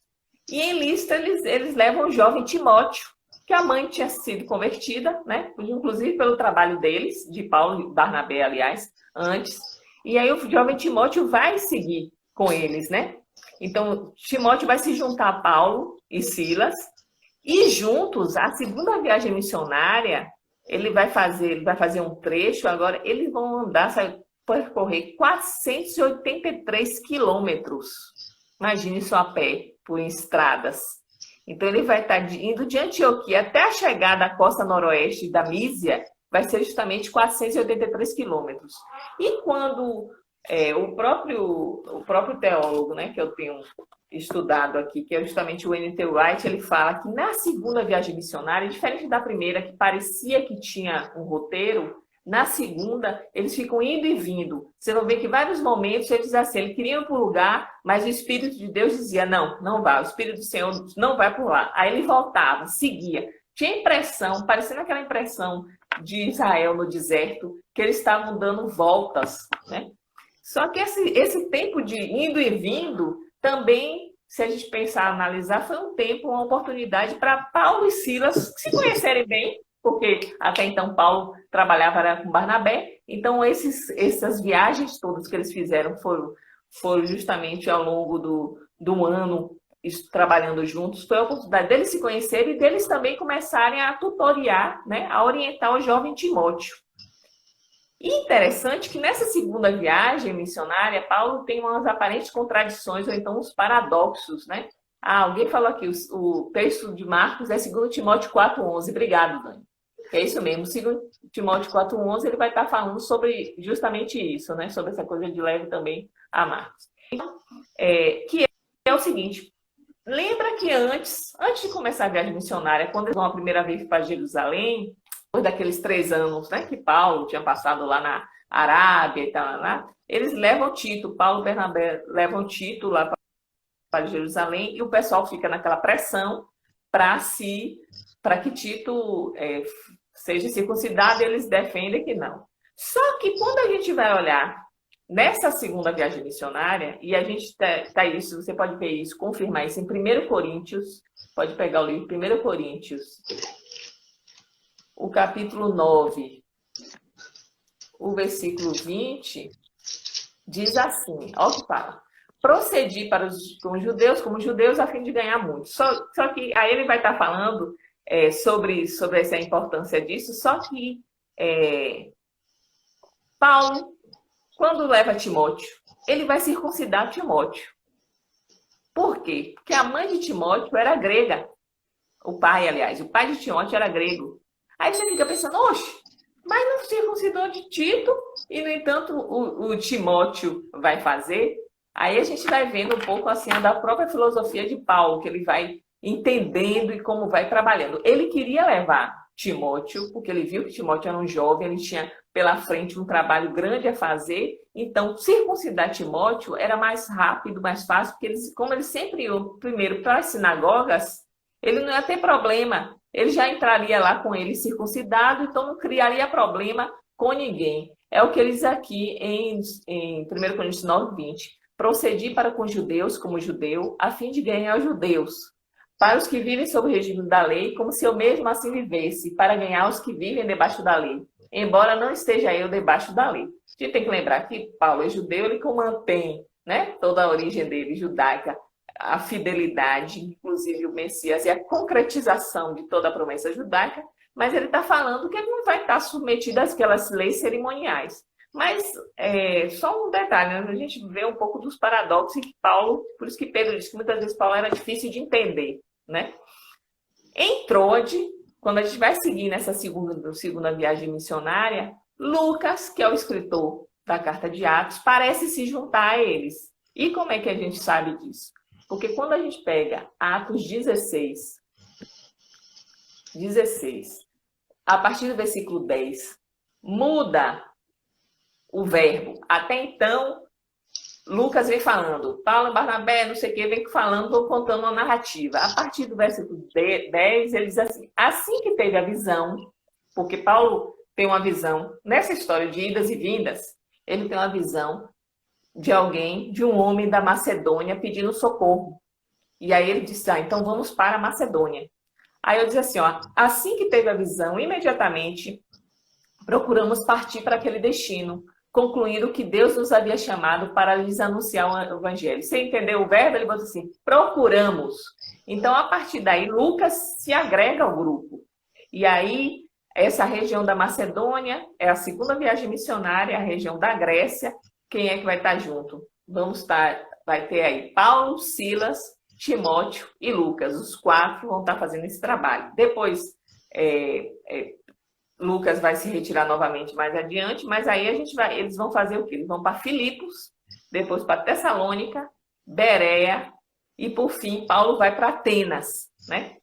e em Listra eles levam o jovem Timóteo, que a mãe tinha sido convertida, né? Inclusive pelo trabalho deles, de Paulo e Barnabé, aliás, antes. E aí o jovem Timóteo vai seguir com eles, né? Então, Timóteo vai se juntar a Paulo e Silas, e juntos, a segunda viagem missionária, ele vai fazer um trecho, agora eles vão percorrer 483 quilômetros. Imagine isso a pé, por estradas. Então, ele vai estar indo de Antioquia até a chegada à costa noroeste da Mísia, vai ser justamente 483 quilômetros. E quando o próprio teólogo, né, que eu tenho estudado aqui, que é justamente o N.T. Wright, ele fala que na segunda viagem missionária, diferente da primeira, que parecia que tinha um roteiro, na segunda, eles ficam indo e vindo. Você vai ver que em vários momentos eles dizem assim, ele queria ir para o lugar, mas o Espírito de Deus dizia, não vai, o Espírito do Senhor não vai por lá. Aí ele voltava, seguia. Tinha impressão, parecendo aquela impressão de Israel no deserto, que eles estavam dando voltas, né? Só que esse tempo de indo e vindo, também, se a gente pensar, analisar, foi um tempo, uma oportunidade para Paulo e Silas se conhecerem bem, porque até então Paulo trabalhava com Barnabé, então essas viagens todas que eles fizeram foram justamente ao longo do ano trabalhando juntos, foi a oportunidade deles se conhecerem e deles também começarem a tutoriar, né, a orientar o jovem Timóteo. E interessante que nessa segunda viagem missionária, Paulo tem umas aparentes contradições ou então uns paradoxos, né? alguém falou aqui, o texto de Marcos é 2 Timóteo 4,11. Obrigado, Dani. É isso mesmo, 2 Timóteo 4,11, ele vai estar falando sobre justamente isso, né? Sobre essa coisa de leve também a Marcos. Então, que é o seguinte, lembra que antes de começar a viagem missionária, quando eles vão a primeira vez para Jerusalém, depois daqueles 3 anos, né, que Paulo tinha passado lá na Arábia e tal, lá, eles levam Tito, Paulo e Bernabé levam Tito lá para Jerusalém e o pessoal fica naquela pressão para que Tito seja circuncidado, e eles defendem que não. Só que quando a gente vai olhar nessa segunda viagem missionária, e a gente tá isso, você pode ver isso, confirmar isso em 1 Coríntios, pode pegar o livro 1 Coríntios, o capítulo 9, o versículo 20, diz assim, olha o que fala. Procedi com os judeus como judeus a fim de ganhar muito. Só que aí ele vai estar falando sobre essa importância disso, só que Paulo, quando leva Timóteo, ele vai circuncidar Timóteo. Por quê? Porque a mãe de Timóteo era grega. O pai de Timóteo era grego. Aí você fica pensando, oxe, mas não circuncidou de Tito e, no entanto, o Timóteo vai fazer. Aí a gente vai vendo um pouco assim da própria filosofia de Paulo, que ele vai entendendo e como vai trabalhando. Ele queria levar Timóteo, porque ele viu que Timóteo era um jovem, ele tinha pela frente um trabalho grande a fazer, então circuncidar Timóteo era mais rápido, mais fácil, porque como eles sempre iam primeiro para as sinagogas, ele não ia ter problema, ele já entraria lá com ele circuncidado, então não criaria problema com ninguém. É o que ele diz aqui em 1 Coríntios 9, 20. Procedi para com os judeus como judeu, a fim de ganhar os judeus. Para os que vivem sob o regime da lei, como se eu mesmo assim vivesse, para ganhar os que vivem debaixo da lei, embora não esteja eu debaixo da lei. A gente tem que lembrar que Paulo é judeu, ele mantém, né, toda a origem dele, judaica, a fidelidade, inclusive o Messias, e a concretização de toda a promessa judaica, mas ele está falando que ele não vai estar submetido àquelas leis cerimoniais. Mas, só um detalhe, né? A gente vê um pouco dos paradoxos que Paulo, por isso que Pedro disse que muitas vezes Paulo era difícil de entender, né? Em Troade, quando a gente vai seguir nessa segunda viagem missionária, Lucas, que é o escritor da carta de Atos, parece se juntar a eles. E como é que a gente sabe disso? Porque quando a gente pega Atos 16, a partir do versículo 10, muda o verbo. Até então, Lucas vem falando, Paulo e Barnabé, não sei o que, vem falando, vou contando uma narrativa. A partir do versículo 10, ele diz assim que teve a visão, porque Paulo tem uma visão, nessa história de idas e vindas, ele tem uma visão de alguém, de um homem da Macedônia pedindo socorro. E aí ele disse, então vamos para a Macedônia. Aí eu disse assim, assim que teve a visão, imediatamente procuramos partir para aquele destino, concluindo que Deus nos havia chamado para lhes anunciar o evangelho. Você entendeu o verbo? Ele botou assim, procuramos. Então, a partir daí, Lucas se agrega ao grupo. E aí, essa região da Macedônia é a segunda viagem missionária, a região da Grécia. Quem é que vai estar junto? Vai ter aí Paulo, Silas, Timóteo e Lucas. Os 4 vão estar fazendo esse trabalho. Depois, Lucas vai se retirar novamente mais adiante, mas aí eles vão fazer o quê? Eles vão para Filipos, depois para Tessalônica, Bereia e, por fim, Paulo vai para Atenas, né?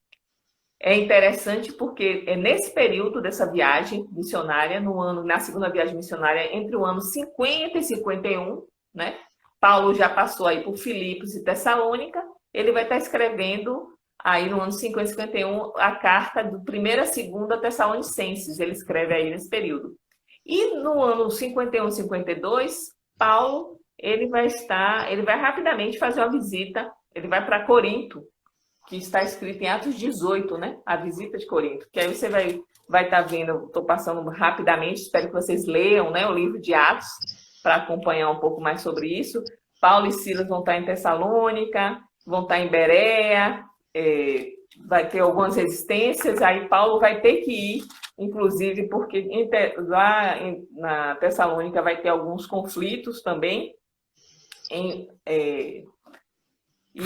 É interessante porque é nesse período dessa viagem missionária, na segunda viagem missionária, entre o ano 50 e 51, né? Paulo já passou aí por Filipos e Tessalônica, ele vai estar escrevendo aí no ano 50 e 51 a carta do 1ª e 2ª Tessalonicenses, ele escreve aí nesse período. E no ano 51 e 52, Paulo, ele vai rapidamente fazer uma visita, ele vai para Corinto, que está escrito em Atos 18, né? A visita de Corinto, que aí você vai estar vendo, estou passando rapidamente, espero que vocês leiam, né, o livro de Atos, para acompanhar um pouco mais sobre isso. Paulo e Silas vão estar em Tessalônica, vão estar em Bereia, vai ter algumas resistências, aí Paulo vai ter que ir, inclusive porque lá na Tessalônica vai ter alguns conflitos também, e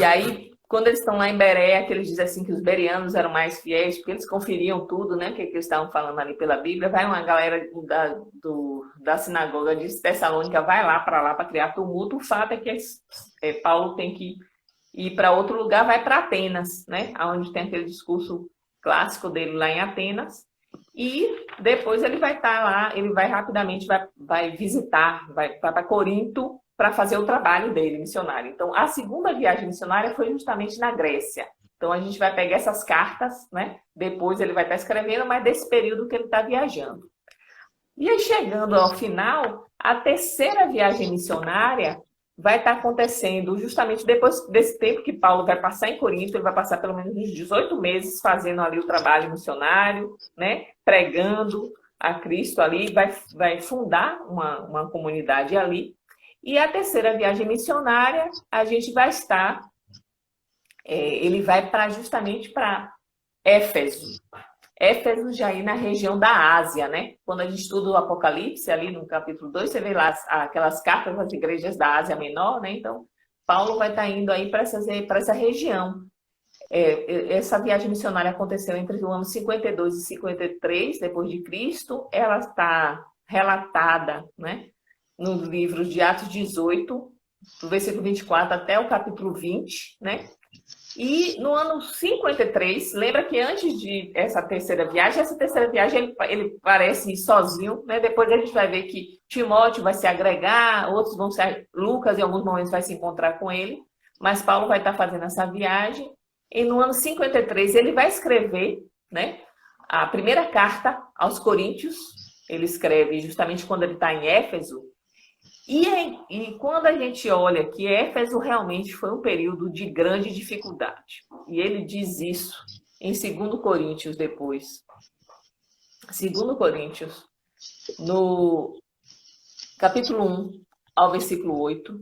aí quando eles estão lá em Bereia, que eles dizem assim que os bereanos eram mais fiéis, porque eles conferiam tudo, né, que eles estavam falando ali pela Bíblia, vai uma galera da sinagoga de Tessalônica, vai lá para criar tumulto. O fato é que Paulo tem que ir para outro lugar, vai para Atenas, né, onde tem aquele discurso clássico dele lá em Atenas, e depois ele vai estar lá, ele vai rapidamente, vai visitar, vai para Corinto, para fazer o trabalho dele, missionário. Então, a segunda viagem missionária foi justamente na Grécia. Então, a gente vai pegar essas cartas, né? Depois ele vai estar escrevendo, mas desse período que ele está viajando. E aí, chegando ao final, a terceira viagem missionária vai estar acontecendo justamente depois desse tempo que Paulo vai passar em Corinto. Ele vai passar pelo menos uns 18 meses fazendo ali o trabalho missionário, né? Pregando a Cristo ali, vai fundar uma comunidade ali. E a terceira viagem missionária, a gente vai estar, ele vai justamente para Éfeso. Éfeso já aí na região da Ásia, né? Quando a gente estuda o Apocalipse, ali no capítulo 2, você vê lá aquelas cartas das igrejas da Ásia Menor, né? Então, Paulo vai estar indo aí para essa região. Essa viagem missionária aconteceu entre o ano 52 e 53 depois de Cristo. Ela está relatada, né, no livro de Atos 18, do versículo 24 até o capítulo 20, né? E no ano 53, lembra que antes de essa terceira viagem ele parece ir sozinho, né? Depois a gente vai ver que Timóteo vai se agregar, outros vão ser, Lucas em alguns momentos vai se encontrar com ele, mas Paulo vai estar fazendo essa viagem. E no ano 53 ele vai escrever, né, a primeira carta aos Coríntios. Ele escreve justamente quando ele está em Éfeso. E quando a gente olha que Éfeso realmente foi um período de grande dificuldade. E ele diz isso em 2 Coríntios depois. 2 Coríntios, no capítulo 1 ao versículo 8.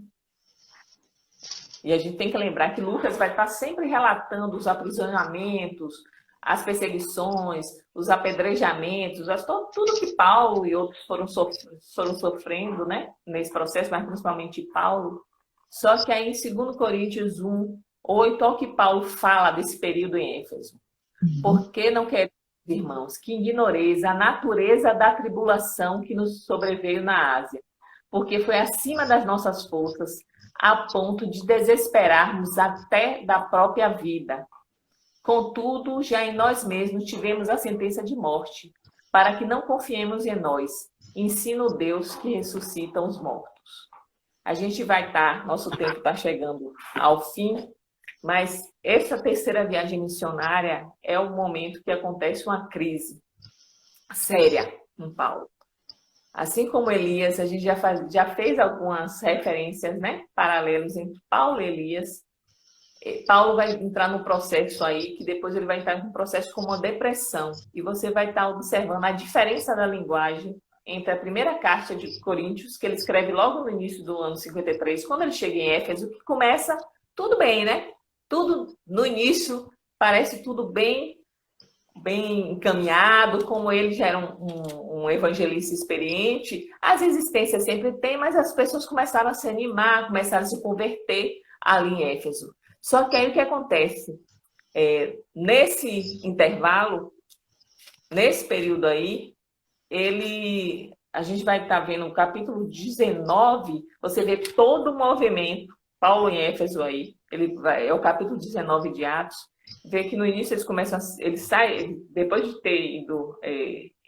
E a gente tem que lembrar que Lucas vai estar sempre relatando os aprisionamentos, as perseguições, os apedrejamentos, tudo que Paulo e outros foram sofrendo, né, nesse processo, mas principalmente Paulo. Só que aí em 2 Coríntios 1, 8, olha o que Paulo fala desse período em Éfeso. Porque não queremos, irmãos, que ignoreis a natureza da tribulação que nos sobreveio na Ásia, porque foi acima das nossas forças, a ponto de desesperarmos até da própria vida. Contudo, já em nós mesmos tivemos a sentença de morte, para que não confiemos em nós. Ensina o Deus que ressuscita os mortos. A gente vai estar, nosso tempo está chegando ao fim, mas essa terceira viagem missionária é o momento que acontece uma crise séria em Paulo. Assim como Elias, a gente já fez algumas referências, né, paralelos entre Paulo e Elias. Paulo vai entrar no processo aí, que depois ele vai entrar em um processo como uma depressão. E você vai estar observando a diferença da linguagem entre a primeira carta de Coríntios, que ele escreve logo no início do ano 53, quando ele chega em Éfeso, que começa tudo bem, né? Tudo no início parece tudo bem encaminhado, como ele já era um evangelista experiente. As resistências sempre tem, mas as pessoas começaram a se animar, começaram a se converter ali em Éfeso. Só que aí o que acontece? Nesse intervalo, nesse período aí, a gente vai estar vendo no capítulo 19, você vê todo o movimento, Paulo em Éfeso aí, é o capítulo 19 de Atos, vê que no início eles começam, ele sai, depois de ter ido,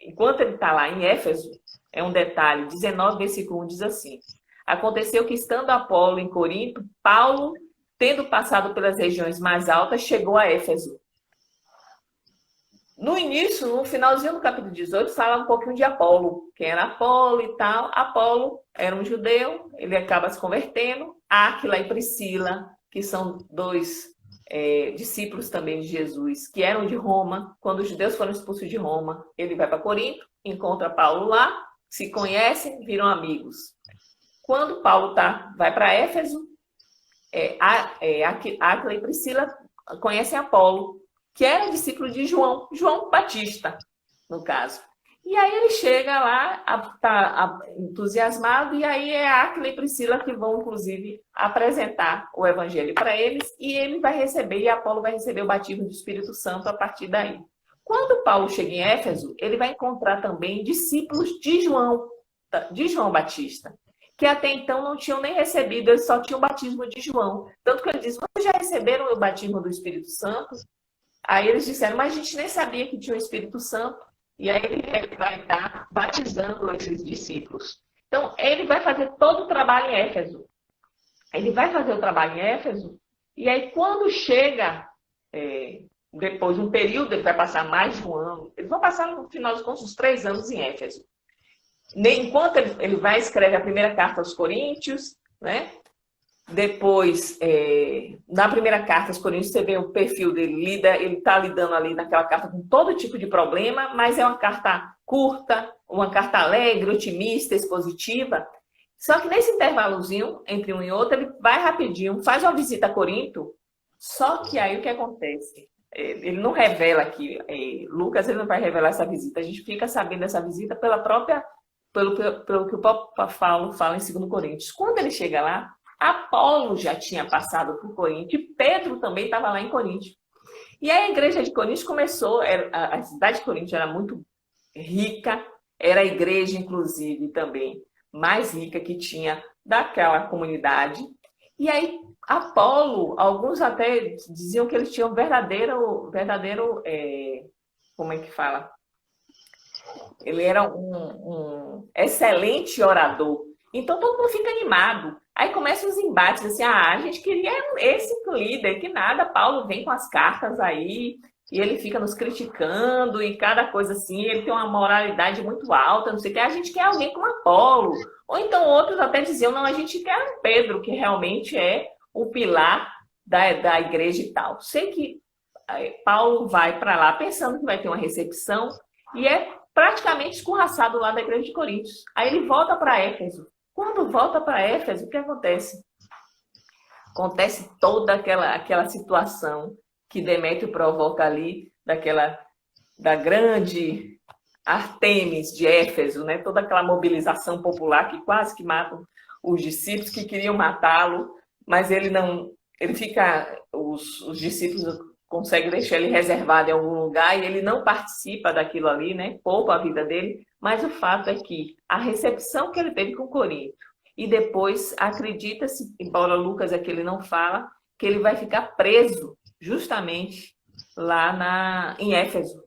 enquanto ele está lá em Éfeso, é um detalhe, 19, versículo 1 diz assim: aconteceu que estando Apolo em Corinto, Paulo, tendo passado pelas regiões mais altas, chegou a Éfeso. No início, no finalzinho do capítulo 18, fala um pouquinho de Apolo. Quem era Apolo e tal? Apolo era um judeu, ele acaba se convertendo. Áquila e Priscila, que são dois discípulos também de Jesus, que eram de Roma. Quando os judeus foram expulsos de Roma, ele vai para Corinto, encontra Paulo lá, se conhecem, viram amigos. Quando Paulo vai para Éfeso, Áquila e Priscila conhecem Apolo, que era discípulo de João Batista, no caso. E aí ele chega lá, tá entusiasmado, e aí é Áquila e Priscila que vão, inclusive, apresentar o evangelho para eles, e ele vai receber, e Apolo vai receber o batismo do Espírito Santo a partir daí. Quando Paulo chega em Éfeso, ele vai encontrar também discípulos de João Batista, que até então não tinham nem recebido, eles só tinham o batismo de João. Tanto que ele diz, vocês já receberam o batismo do Espírito Santo? Aí eles disseram, mas a gente nem sabia que tinha o Espírito Santo. E aí ele vai estar batizando esses discípulos. Então, ele vai fazer todo o trabalho em Éfeso. Ele vai fazer o trabalho em Éfeso, e aí quando chega, depois de um período, ele vai passar mais de um ano, eles vão passar no final dos contos uns 3 anos em Éfeso. Enquanto ele vai escrever a primeira carta aos Coríntios, né? Depois, na primeira carta aos Coríntios, você vê o perfil dele, ele está lidando ali naquela carta com todo tipo de problema, mas é uma carta curta, uma carta alegre, otimista, expositiva. Só que nesse intervalozinho, entre um e outro, ele vai rapidinho, faz uma visita a Corinto, só que aí o que acontece? Ele não revela aqui, Lucas ele não vai revelar essa visita, a gente fica sabendo dessa visita pelo que o próprio Paulo fala em 2 Coríntios. Quando ele chega lá, Apolo já tinha passado por Corinto e Pedro também estava lá em Corinto. E a igreja de Corinto começou, a cidade de Corinto era muito rica, era a igreja, inclusive, também mais rica que tinha daquela comunidade. E aí, Apolo, alguns até diziam que ele tinha um verdadeiro, como é que fala? Ele era um excelente orador. Então, todo mundo fica animado. Aí começam os embates, assim, a gente queria esse líder, que nada, Paulo vem com as cartas aí, e ele fica nos criticando, e cada coisa assim, ele tem uma moralidade muito alta, não sei o que, a gente quer alguém como Apolo. Ou então outros até diziam, não, a gente quer um Pedro, que realmente é o pilar da igreja e tal. Sei que Paulo vai para lá pensando que vai ter uma recepção, e é praticamente escorraçado lá da igreja de Coríntios. Aí ele volta para Éfeso. Quando volta para Éfeso, o que acontece? Acontece toda aquela situação que Demétrio provoca ali, da grande Ártemis de Éfeso, né? Toda aquela mobilização popular que quase que matam os discípulos que queriam matá-lo, mas ele não, ele fica, os discípulos conseguem deixar ele reservado em algum lugar e ele não participa daquilo ali, né? Poupa a vida dele. Mas o fato é que a recepção que ele teve com Corinto e depois acredita-se, embora Lucas aqui ele não fala, que ele vai ficar preso justamente lá em Éfeso.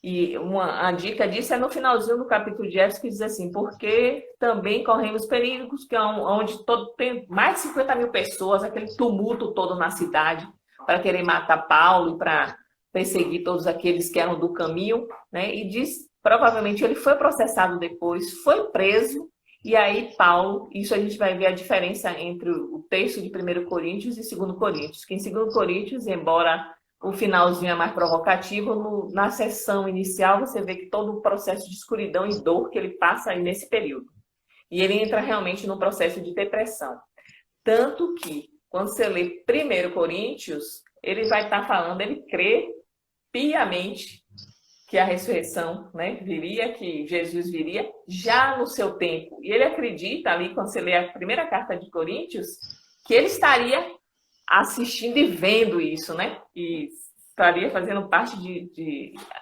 E a dica disso é no finalzinho do capítulo de Éfeso, que diz assim, porque também corremos perigos, que é onde tem mais de 50 mil pessoas, aquele tumulto todo na cidade, para querer matar Paulo e para perseguir todos aqueles que eram do caminho, né? E diz, provavelmente ele foi processado depois, foi preso, e aí Paulo, isso a gente vai ver a diferença entre o texto de 1 Coríntios e 2 Coríntios, que em 2 Coríntios, embora o finalzinho é mais provocativo, na sessão inicial você vê que todo o processo de escuridão e dor que ele passa aí nesse período. E ele entra realmente num processo de depressão. Tanto que, quando você lê 1 Coríntios, ele vai estar falando, ele crê piamente que a ressurreição, né, viria, que Jesus viria já no seu tempo. E ele acredita ali, quando você lê a primeira carta de Coríntios, que ele estaria assistindo e vendo isso, né? E estaria fazendo parte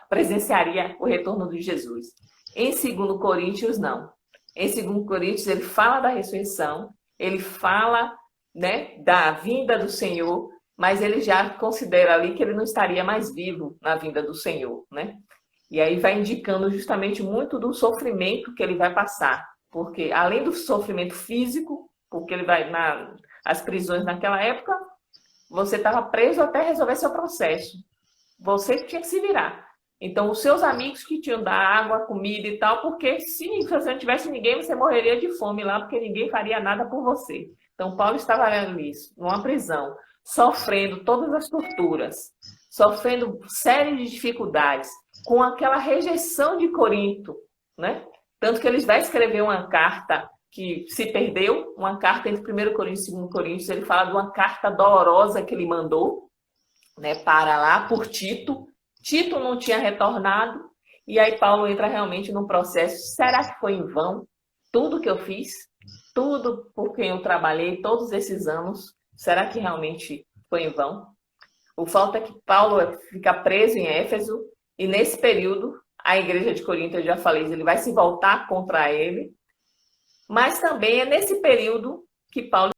presenciaria o retorno de Jesus. Em 2 Coríntios, não. Em 2 Coríntios, ele fala da ressurreição, ele fala, né, da vinda do Senhor, mas ele já considera ali que ele não estaria mais vivo na vinda do Senhor, né? E aí vai indicando justamente muito do sofrimento que ele vai passar, porque além do sofrimento físico, porque ele vai as prisões naquela época, você estava preso até resolver seu processo. Você tinha que se virar. Então, os seus amigos que tinham da água, comida e tal, porque se você não tivesse ninguém, você morreria de fome lá, porque ninguém faria nada por você. Então, Paulo estava vendo isso, numa prisão, sofrendo todas as torturas, sofrendo série de dificuldades, com aquela rejeição de Corinto, né? Tanto que ele vai escrever uma carta que se perdeu, uma carta entre 1 Coríntios e 2 Coríntios, ele fala de uma carta dolorosa que ele mandou, né, para lá, por Tito. Tito não tinha retornado, E aí Paulo entra realmente num processo, será que foi em vão tudo que eu fiz? Tudo por quem eu trabalhei todos esses anos, será que realmente foi em vão? O fato é que Paulo fica preso em Éfeso, e nesse período, a igreja de Corinto, eu já falei, ele vai se voltar contra ele, mas também é nesse período que Paulo